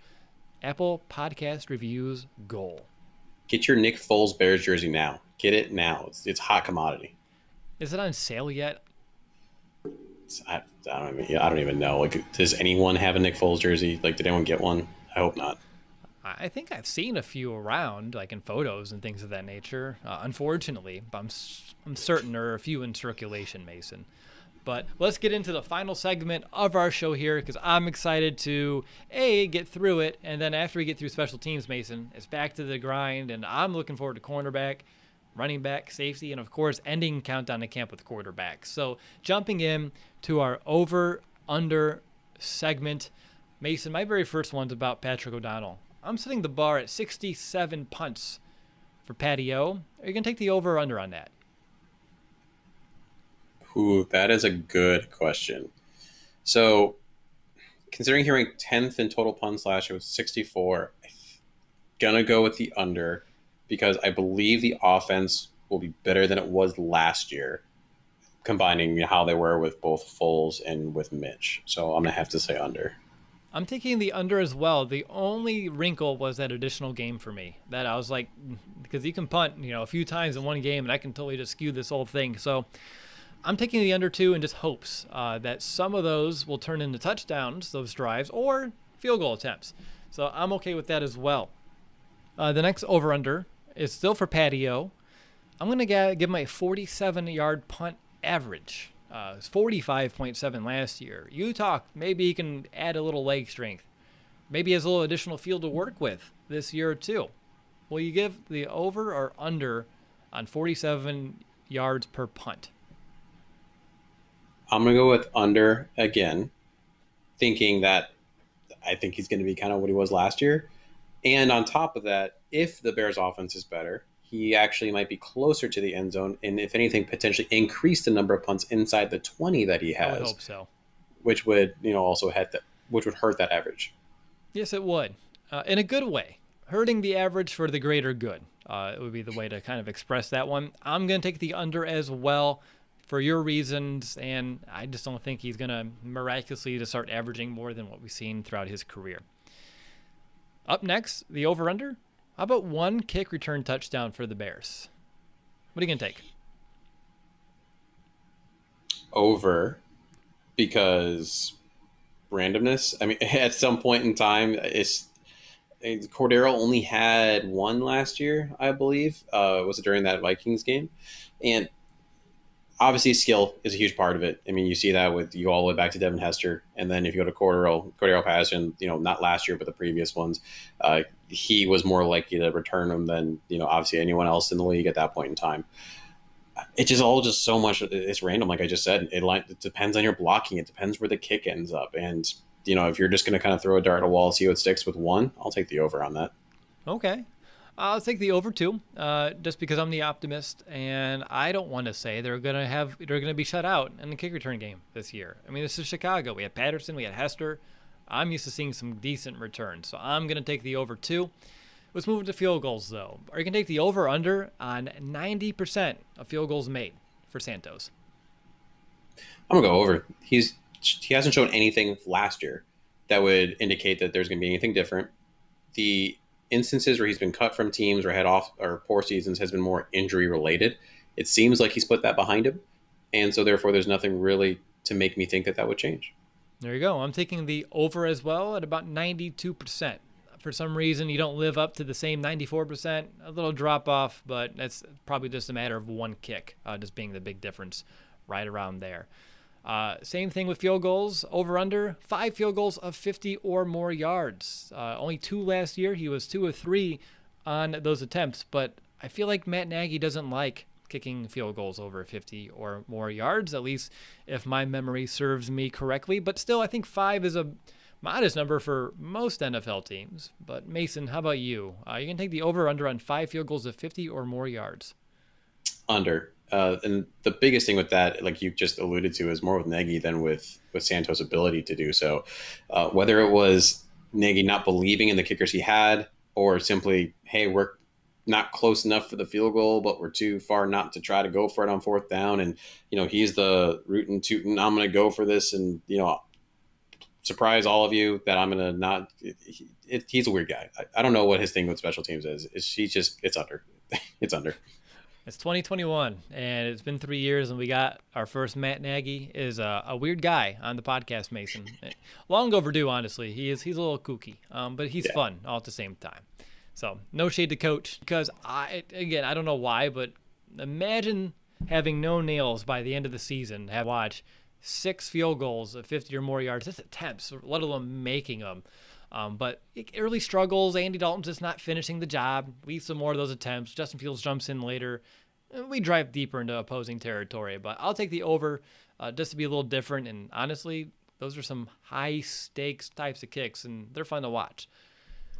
Apple Podcast reviews goal. Get your Nick Foles Bears jersey now. Get it now. It's hot commodity. Is it on sale yet? I don't even know. Like, does anyone have a Nick Foles jersey? Like, did anyone get one? I hope not. I think I've seen a few around, like in photos and things of that nature. Unfortunately, but I'm certain there are a few in circulation, Mason. But let's get into the final segment of our show here, because I'm excited to get through it, and then after we get through special teams, Mason, it's back to the grind, and I'm looking forward to cornerback, running back, safety, and of course ending countdown to camp with quarterback. So jumping in to our over/under segment, Mason, my very first one's about Patrick O'Donnell. I'm setting the bar at 67 punts for Patty O. Are you going to take the over or under on that? Ooh, that is a good question. So, considering he ranked 10th in total punts last year with 64, I'm going to go with the under because I believe the offense will be better than it was last year, combining how they were with both Foles and with Mitch. So, I'm going to have to say under. I'm taking the under as well. The only wrinkle was that additional game for me. That I was like, because you can punt, a few times in one game, and I can totally just skew this whole thing. So I'm taking the under 2 and just hopes that some of those will turn into touchdowns, those drives, or field goal attempts. So I'm okay with that as well. The next over-under is still for Patio. I'm going to give him a 47-yard punt average. It's 45.7 last year. You talked, maybe he can add a little leg strength. Maybe he has a little additional field to work with this year too. Will you give the over or under on 47 yards per punt? I'm going to go with under again, thinking that I think he's going to be kind of what he was last year. And on top of that, if the Bears offense is better, he actually might be closer to the end zone, and if anything, potentially increase the number of punts inside the 20 that he has. I would hope so. Which would, also hurt that average. Yes, it would. in a good way. Hurting the average for the greater good. It would be the way to kind of express that one. I'm going to take the under as well for your reasons, and I just don't think he's going to miraculously just start averaging more than what we've seen throughout his career. Up next, the over-under. How about one kick return touchdown for the Bears? What are you going to take? Over, because randomness. I mean, at some point in time, Cordarrelle only had one last year, I believe. Was it during that Vikings game? And obviously, skill is a huge part of it. I mean, you see that with you all the way back to Devin Hester, and then if you go to Cordarrelle Patterson, not last year, but the previous ones, he was more likely to return them than obviously anyone else in the league at that point in time. It just all just so much. It's random, like I just said. It depends on your blocking. It depends where the kick ends up, and if you're just going to kind of throw a dart at a wall, see what sticks with one, I'll take the over on that. Okay. I'll take the over too, just because I'm the optimist, and I don't want to say they're gonna be shut out in the kick return game this year. I mean, this is Chicago. We had Patterson, we had Hester. I'm used to seeing some decent returns, so I'm gonna take the over too. Let's move to field goals though. Are you gonna take the over under on 90% of field goals made for Santos? I'm gonna go over. He hasn't shown anything last year that would indicate that there's gonna be anything different. The instances where he's been cut from teams or had off or poor seasons has been more injury related. It seems like he's put that behind him, and so therefore there's nothing really to make me think that would change. There you go. I'm taking the over as well at about 92%. For some reason, you don't live up to the same 94%. A little drop off, but that's probably just a matter of one kick, just being the big difference right around there. Same thing with field goals, over under 5 field goals of 50 or more yards. Only 2 last year. He was 2 of 3 on those attempts, but I feel like Matt Nagy doesn't like kicking field goals over 50 or more yards, at least if my memory serves me correctly. But still, I think 5 is a modest number for most NFL teams. But Mason, how about you? You can take the over under on 5 field goals of 50 or more yards. Under. And the biggest thing with that, like you just alluded to, is more with Nagy than with Santos' ability to do so. Whether it was Nagy not believing in the kickers he had, or simply, hey, we're not close enough for the field goal, but we're too far not to try to go for it on 4th down. And, he's the rootin' tootin', I'm going to go for this and, surprise all of you that I'm going to not. He's a weird guy. I don't know what his thing with special teams is. It's under. It's under. It's 2021, and it's been 3 years, and we got our first Matt Nagy is a weird guy on the podcast, Mason. Long overdue, honestly. He's a little kooky, but he's fun all at the same time. So no shade to Coach, because I don't know why, but imagine having no nails by the end of the season, have watch 6 field goals of 50 or more yards. That's attempts, let alone making them. But early struggles, Andy Dalton's just not finishing the job. Leads some more of those attempts. Justin Fields jumps in later. We drive deeper into opposing territory. But I'll take the over just to be a little different. And honestly, those are some high-stakes types of kicks, and they're fun to watch.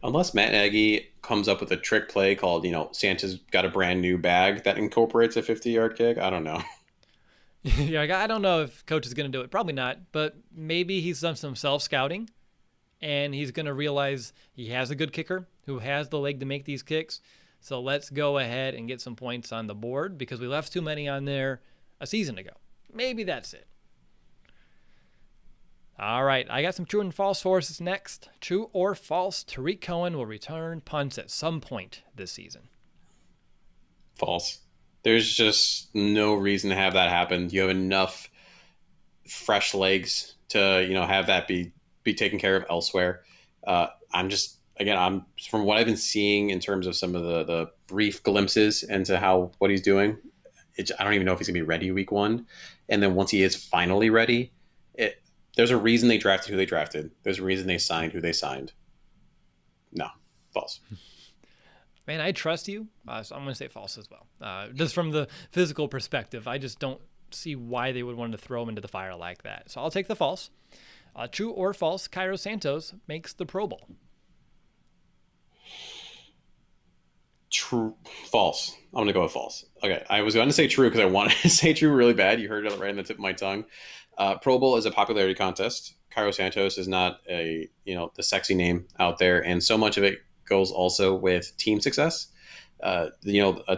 Unless Matt Nagy comes up with a trick play called, Santa's got a brand new bag that incorporates a 50-yard kick, I don't know. Yeah, I don't know if Coach is going to do it. Probably not. But maybe he's done some self-scouting. And he's going to realize he has a good kicker who has the leg to make these kicks. So let's go ahead and get some points on the board because we left too many on there a season ago. Maybe that's it. All right, I got some true and false for us next. True or false, Tarik Cohen will return punts at some point this season. False. There's just no reason to have that happen. You have enough fresh legs to, have that be taken care of elsewhere. I'm from what I've been seeing in terms of some of the brief glimpses into what he's doing. I don't even know if he's gonna be ready week 1. And then once he is finally ready, there's a reason they drafted who they drafted. There's a reason they signed who they signed. No, false. Man, I trust you. So I'm going to say false as well. Just from the physical perspective, I just don't see why they would want to throw him into the fire like that. So I'll take the false. True or false, Cairo Santos makes the Pro Bowl. True, false. I'm gonna go with false. Okay, I was going to say true because I wanted to say true really bad. You heard it right on the tip of my tongue. Pro Bowl is a popularity contest. Cairo Santos is not the sexy name out there, and so much of it goes also with team success. A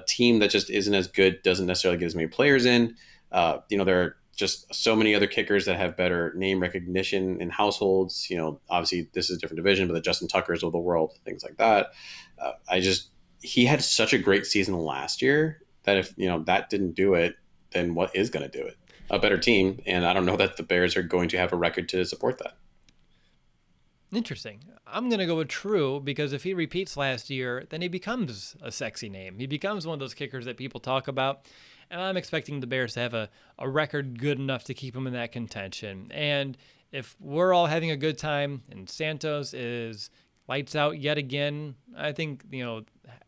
team that just isn't as good doesn't necessarily get as many players in. There are just so many other kickers that have better name recognition in households. Obviously this is a different division, but the Justin Tuckers of the world, things like that. He had such a great season last year that if that didn't do it, then what is going to do it? A better team, and I don't know that the Bears are going to have a record to support that. Interesting. I'm going to go with true because if he repeats last year, then he becomes a sexy name. He becomes one of those kickers that people talk about, and I'm expecting the Bears to have a record good enough to keep him in that contention. And if we're all having a good time and Santos is lights out yet again, I think,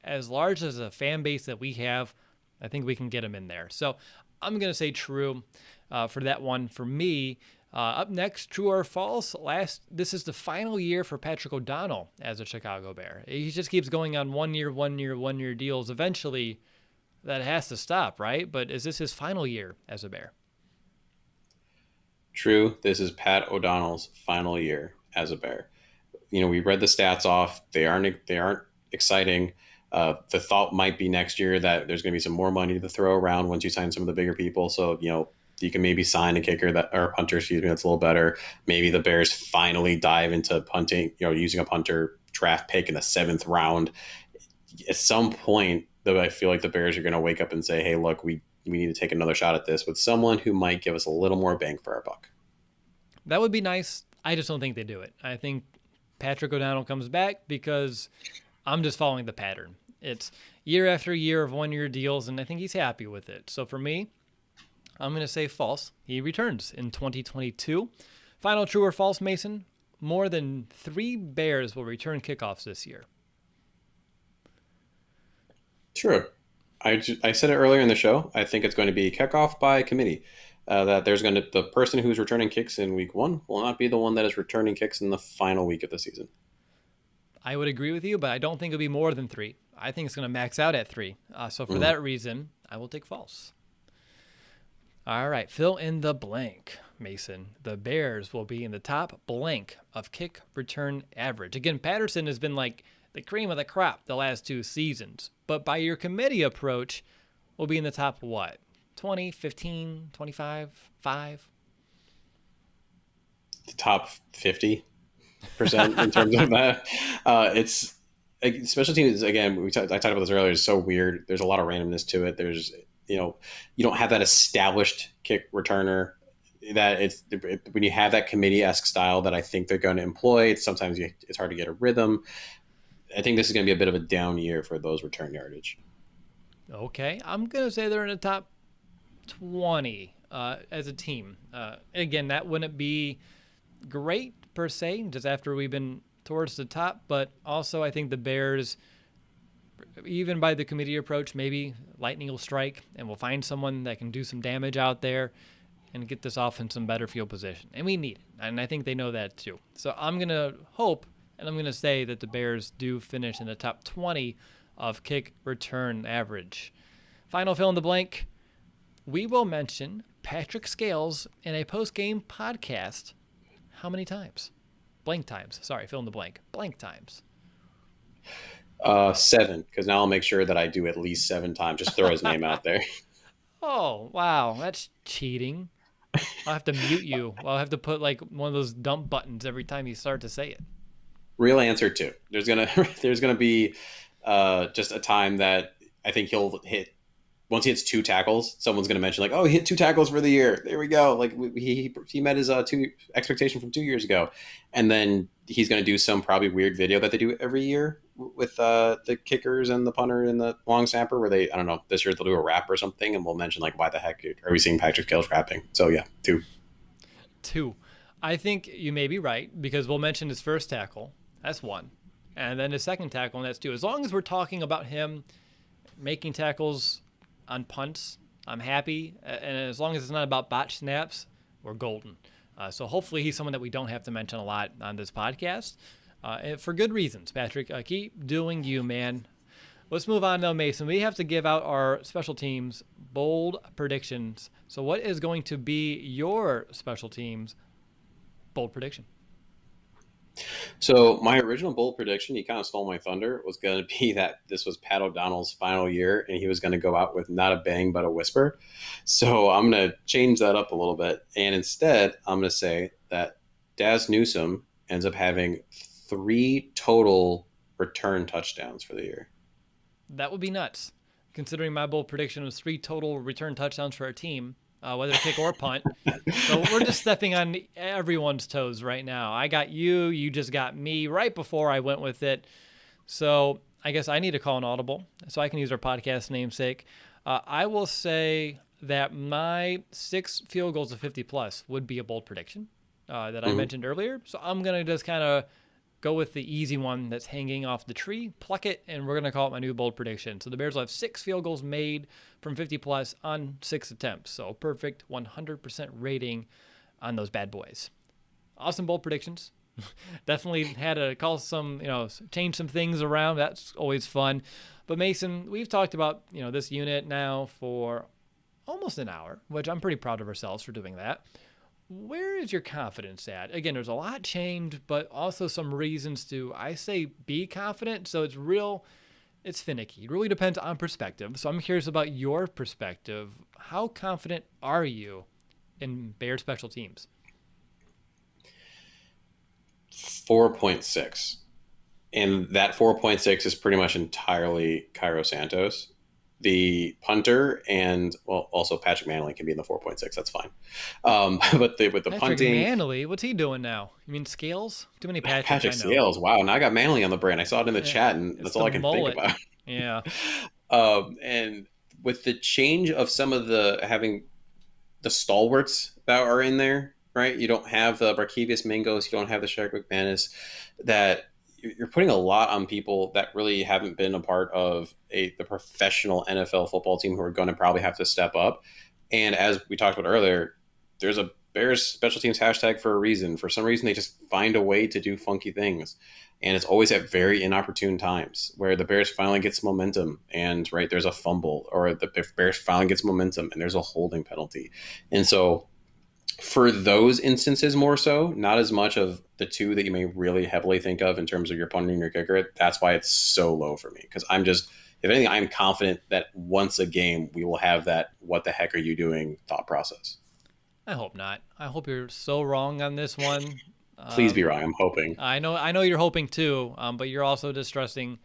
as large as a fan base that we have, I think we can get him in there. So I'm going to say true for that one for me. Up next, true or false? This is the final year for Patrick O'Donnell as a Chicago Bear. He just keeps going on 1 year deals. Eventually, that has to stop, right? But is this his final year as a Bear? True. This is Pat O'Donnell's final year as a Bear. We read the stats off. They aren't exciting. The thought might be next year that there's going to be some more money to throw around once you sign some of the bigger people. So, you can maybe sign a kicker or a punter, that's a little better. Maybe the Bears finally dive into punting, using a punter draft pick in the 7th round. At some point, though, I feel like the Bears are going to wake up and say, hey, look, we need to take another shot at this with someone who might give us a little more bang for our buck. That would be nice. I just don't think they do it. I think Patrick O'Donnell comes back because I'm just following the pattern. It's year after year of 1 year deals, and I think he's happy with it. So for me, I'm going to say false. He returns in 2022. Final true or false, Mason? More than 3 Bears will return kickoffs this year. True. I said it earlier in the show. I think it's going to be kickoff by committee. That the person who's returning kicks in week 1 will not be the one that is returning kicks in the final week of the season. I would agree with you, but I don't think it'll be more than 3. I think it's going to max out at 3. So for that reason, I will take false. All right, fill in the blank, Mason. The Bears will be in the top blank of kick return average. Again, Patterson has been like the cream of the crop the last 2 seasons. But by your committee approach, we'll be in the top what? 20, 15, 25, 5? The top 50% in terms of that. It's special teams, again, I talked about this earlier, is so weird. There's a lot of randomness to it. There's you don't have that established kick returner that when you have that committee-esque style that I think they're going to employ, it's hard to get a rhythm. I think this is going to be a bit of a down year for those return yardage. Okay, I'm going to say they're in the top 20 as a team. Again, that wouldn't be great per se, just after we've been towards the top, but also I think the Bears, even by the committee approach, maybe lightning will strike and we'll find someone that can do some damage out there and get this off in some better field position. And we need it. And I think they know that too. So I'm going to hope, and I'm going to say that the Bears do finish in the top 20 of kick return average. Final fill in the blank. We will mention Patrick Scales in a post-game podcast. How many times? Blank times. Sorry, fill in the blank. Blank times. 7, because now I'll make sure that I do at least 7 times. Just throw his name out there. Oh, wow. That's cheating. I'll have to mute you. I'll have to put like one of those dump buttons every time you start to say it. Real answer 2. There's gonna be just a time that I think he'll hit. Once he hits 2 tackles, someone's going to mention like, oh, he hit 2 tackles for the year. There we go. Like he met his expectation from 2 years ago. And then he's going to do some probably weird video that they do every year with the kickers and the punter and the long snapper where they, I don't know, this year they'll do a rap or something. And we'll mention like, why the heck are we seeing Patrick Scales rapping? So yeah, 2. I think you may be right because we'll mention his first tackle. That's 1. And then his second tackle, and that's 2. As long as we're talking about him making tackles on punts, I'm happy. And as long as it's not about botch snaps, we're golden. So hopefully he's someone that we don't have to mention a lot on this podcast. And for good reasons, Patrick. Keep doing you, man. Let's move on though, Mason. We have to give out our special teams bold predictions. So, what is going to be your special teams bold prediction? So my original bold prediction, you kind of stole my thunder, was going to be that this was Pat O'Donnell's final year and he was going to go out with not a bang but a whisper. So I'm going to change that up a little bit, and instead I'm going to say that Daz Newsome ends up having 3 total return touchdowns for the year. That would be nuts, considering my bold prediction was 3 total return touchdowns for our team, whether kick or punt. So we're just stepping on everyone's toes right now. I got you. You just got me right before I went with it. So I guess I need to call an audible so I can use our podcast namesake. I will say that my 6 field goals of 50 plus would be a bold prediction that I mentioned earlier. So I'm going to just kind of go with the easy one that's hanging off the tree, pluck it, and we're going to call it my new bold prediction. So the Bears will have 6 field goals made from 50 plus on 6 attempts. So perfect 100% rating on those bad boys. Awesome bold predictions. Definitely had to call some, change some things around. That's always fun. But Mason, we've talked about, this unit now for almost an hour, which I'm pretty proud of ourselves for doing that. Where is your confidence at? Again, there's a lot changed, but also some reasons to, I say, be confident. So it's finicky. It really depends on perspective. So I'm curious about your perspective. How confident are you in Bears special teams? 4.6. And that 4.6 is pretty much entirely Cairo Santos. The punter and, also Patrick Manley can be in the 4.6. That's fine. But with the Patrick punting. Manley, what's he doing now? You mean Scales? Too many Patricks. Patrick Scales. Wow. Now I got Manley on the brain. I saw it in the chat, and that's all I can think about. Yeah. And with the change of some of having the stalwarts that are in there, right? You don't have the Barkevius Mingos. You don't have the Shark McManus. That you're putting a lot on people that really haven't been a part of the professional NFL football team who are going to probably have to step up. And as we talked about earlier, there's a Bears special teams hashtag for a reason. For some reason, they just find a way to do funky things. And it's always at very inopportune times where the Bears finally gets momentum and, right, there's a fumble, or the Bears finally gets momentum and there's a holding penalty. And so for those instances more so, not as much of the 2 that you may really heavily think of in terms of your punter and your kicker. That's why it's so low for me. Because if anything, I'm confident that once a game we will have that what the heck are you doing thought process. I hope not. I hope you're so wrong on this one. Please be wrong. I'm hoping. I know you're hoping too, but you're also just trusting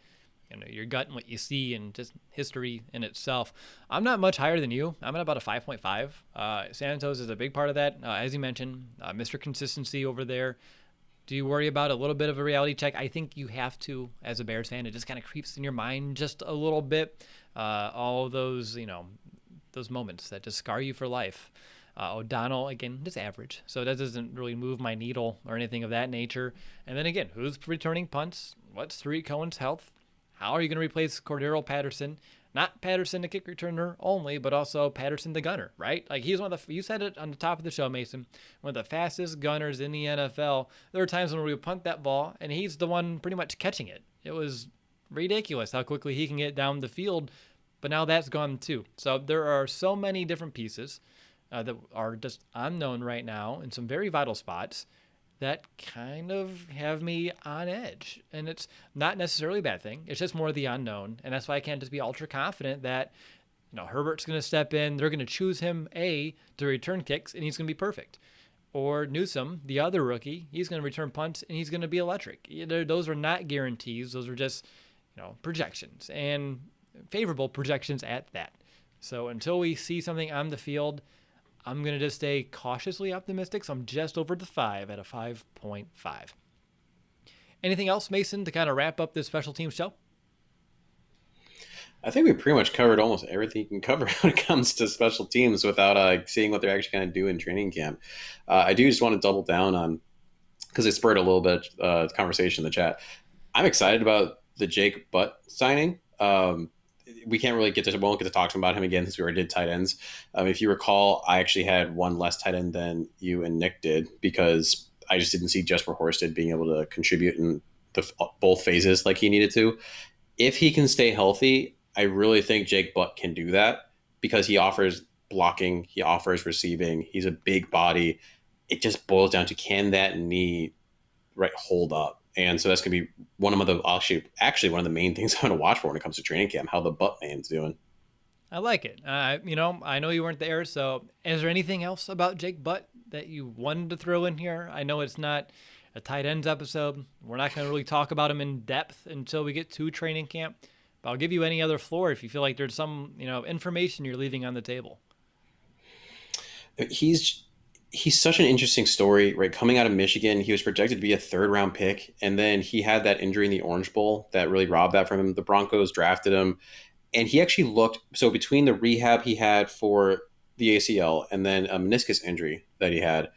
your gut and what you see and just history in itself. I'm not much higher than you. I'm at about a 5.5. Santos is a big part of that. As you mentioned, Mr. Consistency over there. Do you worry about a little bit of a reality check? I think you have to, as a Bears fan. It just kind of creeps in your mind just a little bit. All those, those moments that just scar you for life. O'Donnell, again, just average. So that doesn't really move my needle or anything of that nature. And then again, who's returning punts? What's Tarik Cohen's health? How are you going to replace Cordarrelle Patterson? Not Patterson, the kick returner only, but also Patterson, the gunner, right? Like he's one of you said it on the top of the show, Mason, one of the fastest gunners in the NFL. There were times when we would punt that ball, and he's the one pretty much catching it. It was ridiculous how quickly he can get down the field, but now that's gone too. So there are so many different pieces that are just unknown right now in some very vital spots that kind of have me on edge. And it's not necessarily a bad thing. It's just more of the unknown. And that's why I can't just be ultra confident that, Herbert's going to step in. They're going to choose him, to return kicks, and he's going to be perfect. Or Newsome, the other rookie, he's going to return punts, and he's going to be electric. Those are not guarantees. Those are just, projections, and favorable projections at that. So until we see something on the field, I'm going to just stay cautiously optimistic, so I'm just over the 5 at a 5.5. Anything else, Mason, to kind of wrap up this special teams show? I think we pretty much covered almost everything you can cover when it comes to special teams without seeing what they're actually going to do in training camp. I do just want to double down on, because it spurred a little bit of conversation in the chat. I'm excited about the Jake Butt signing. We won't get to talk about him again since we already did tight ends. If you recall, I actually had one less tight end than you and Nick did because I just didn't see Jesper Horsted being able to contribute in both phases like he needed to. If he can stay healthy, I really think Jake Butt can do that because he offers blocking, he offers receiving, he's a big body. It just boils down to can that knee hold up? And so that's gonna be one of the actually one of the main things I'm gonna watch for when it comes to training camp, how the Butt man's doing. I like it. I know you weren't there, so is there anything else about Jake Butt that you wanted to throw in here? I know it's not a tight ends episode. We're not going to really talk about him in depth until we get to training camp. But I'll give you any other floor if you feel like there's some, information you're leaving on the table. He's such an interesting story, right? Coming out of Michigan, he was projected to be a third round pick, and then he had that injury in the Orange Bowl that really robbed that from him. The Broncos drafted him, and he actually looked so between the rehab he had for the ACL and then a meniscus injury that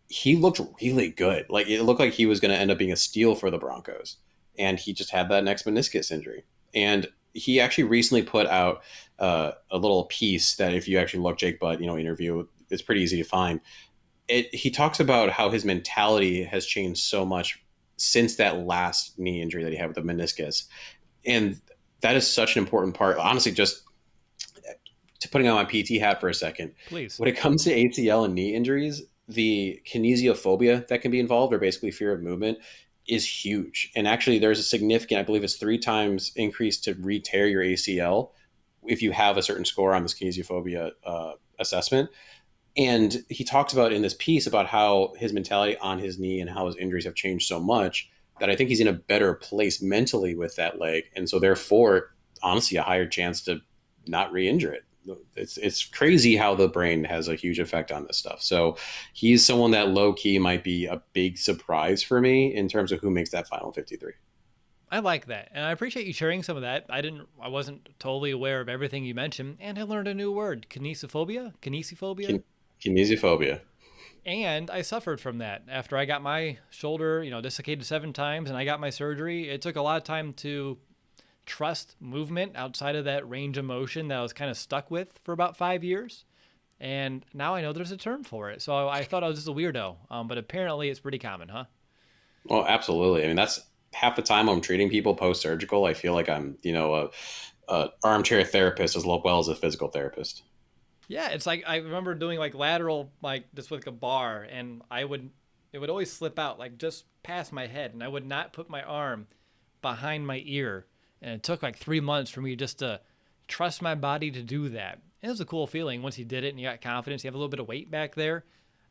he looked really good. Like it looked like he was going to end up being a steal for the Broncos, and he just had that next meniscus injury. And he actually recently put out a little piece that if you actually look Jake Butt, interview, it's pretty easy to find. He talks about how his mentality has changed so much since that last knee injury that he had with the meniscus, and that is such an important part. Honestly, just to putting on my PT hat for a second, please. When it comes to ACL and knee injuries, the kinesiophobia that can be involved, or basically fear of movement, is huge. And actually, there's a significant, I believe it's 3 times increase to re-tear your ACL if you have a certain score on this kinesiophobia assessment. And he talks about in this piece about how his mentality on his knee and how his injuries have changed so much that I think he's in a better place mentally with that leg. And so therefore, honestly, a higher chance to not re-injure it. It's crazy how the brain has a huge effect on this stuff. So he's someone that low key might be a big surprise for me in terms of who makes that final 53. I like that. And I appreciate you sharing some of that. I wasn't totally aware of everything you mentioned, and I learned a new word, kinesiophobia. Kinesiophobia. And I suffered from that after I got my shoulder, dislocated 7 times and I got my surgery. It took a lot of time to trust movement outside of that range of motion that I was kind of stuck with for about 5 years. And now I know there's a term for it. So I thought I was just a weirdo. But apparently it's pretty common, huh? Well, absolutely. I mean, that's half the time I'm treating people post-surgical. I feel like I'm, a armchair therapist as well as a physical therapist. Yeah, it's like I remember doing like lateral, like just with a bar, and it would always slip out like just past my head, and I would not put my arm behind my ear. And it took like 3 months for me just to trust my body to do that. It was a cool feeling once you did it and you got confidence. You have a little bit of weight back there.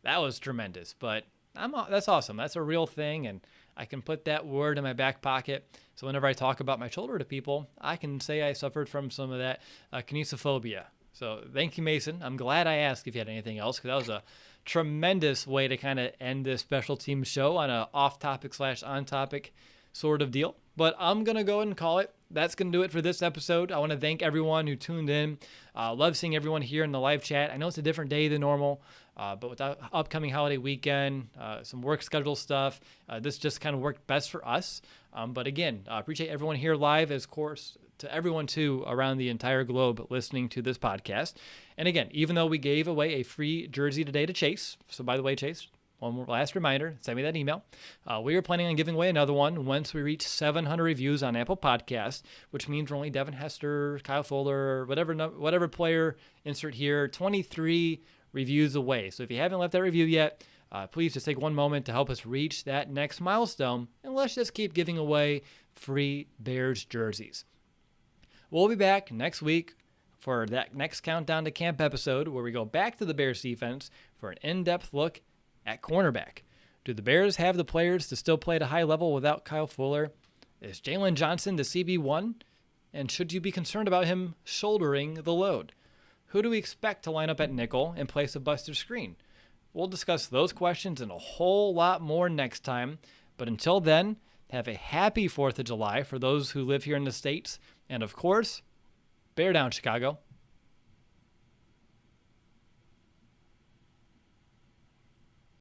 That was tremendous. But that's awesome. That's a real thing, and I can put that word in my back pocket. So whenever I talk about my shoulder to people, I can say I suffered from some of that kinesiophobia. So thank you, Mason. I'm glad I asked if you had anything else, because that was a tremendous way to kind of end this special team show on a off-topic / on-topic sort of deal. But I'm going to go ahead and call it. That's going to do it for this episode. I want to thank everyone who tuned in. Love seeing everyone here in the live chat. I know it's a different day than normal, but with the upcoming holiday weekend, some work schedule stuff, this just kind of worked best for us. But again, appreciate everyone here live, as course to everyone too around the entire globe listening to this podcast. And again, even though we gave away a free jersey today to Chase, so by the way, Chase, one more last reminder, send me that email. We are planning on giving away another one once we reach 700 reviews on Apple Podcasts, which means we're only Devin Hester, Kyle Fuller, whatever player, insert here, 23 reviews away. So if you haven't left that review yet, please just take one moment to help us reach that next milestone, and let's just keep giving away free Bears jerseys. We'll be back next week for that next Countdown to Camp episode, where we go back to the Bears defense for an in-depth look at cornerback. Do the Bears have the players to still play at a high level without Kyle Fuller? Is Jalen Johnson the CB1? And should you be concerned about him shouldering the load? Who do we expect to line up at nickel in place of Buster Skrine? We'll discuss those questions and a whole lot more next time. But until then, have a happy 4th of July for those who live here in the States. And of course, bear down, Chicago.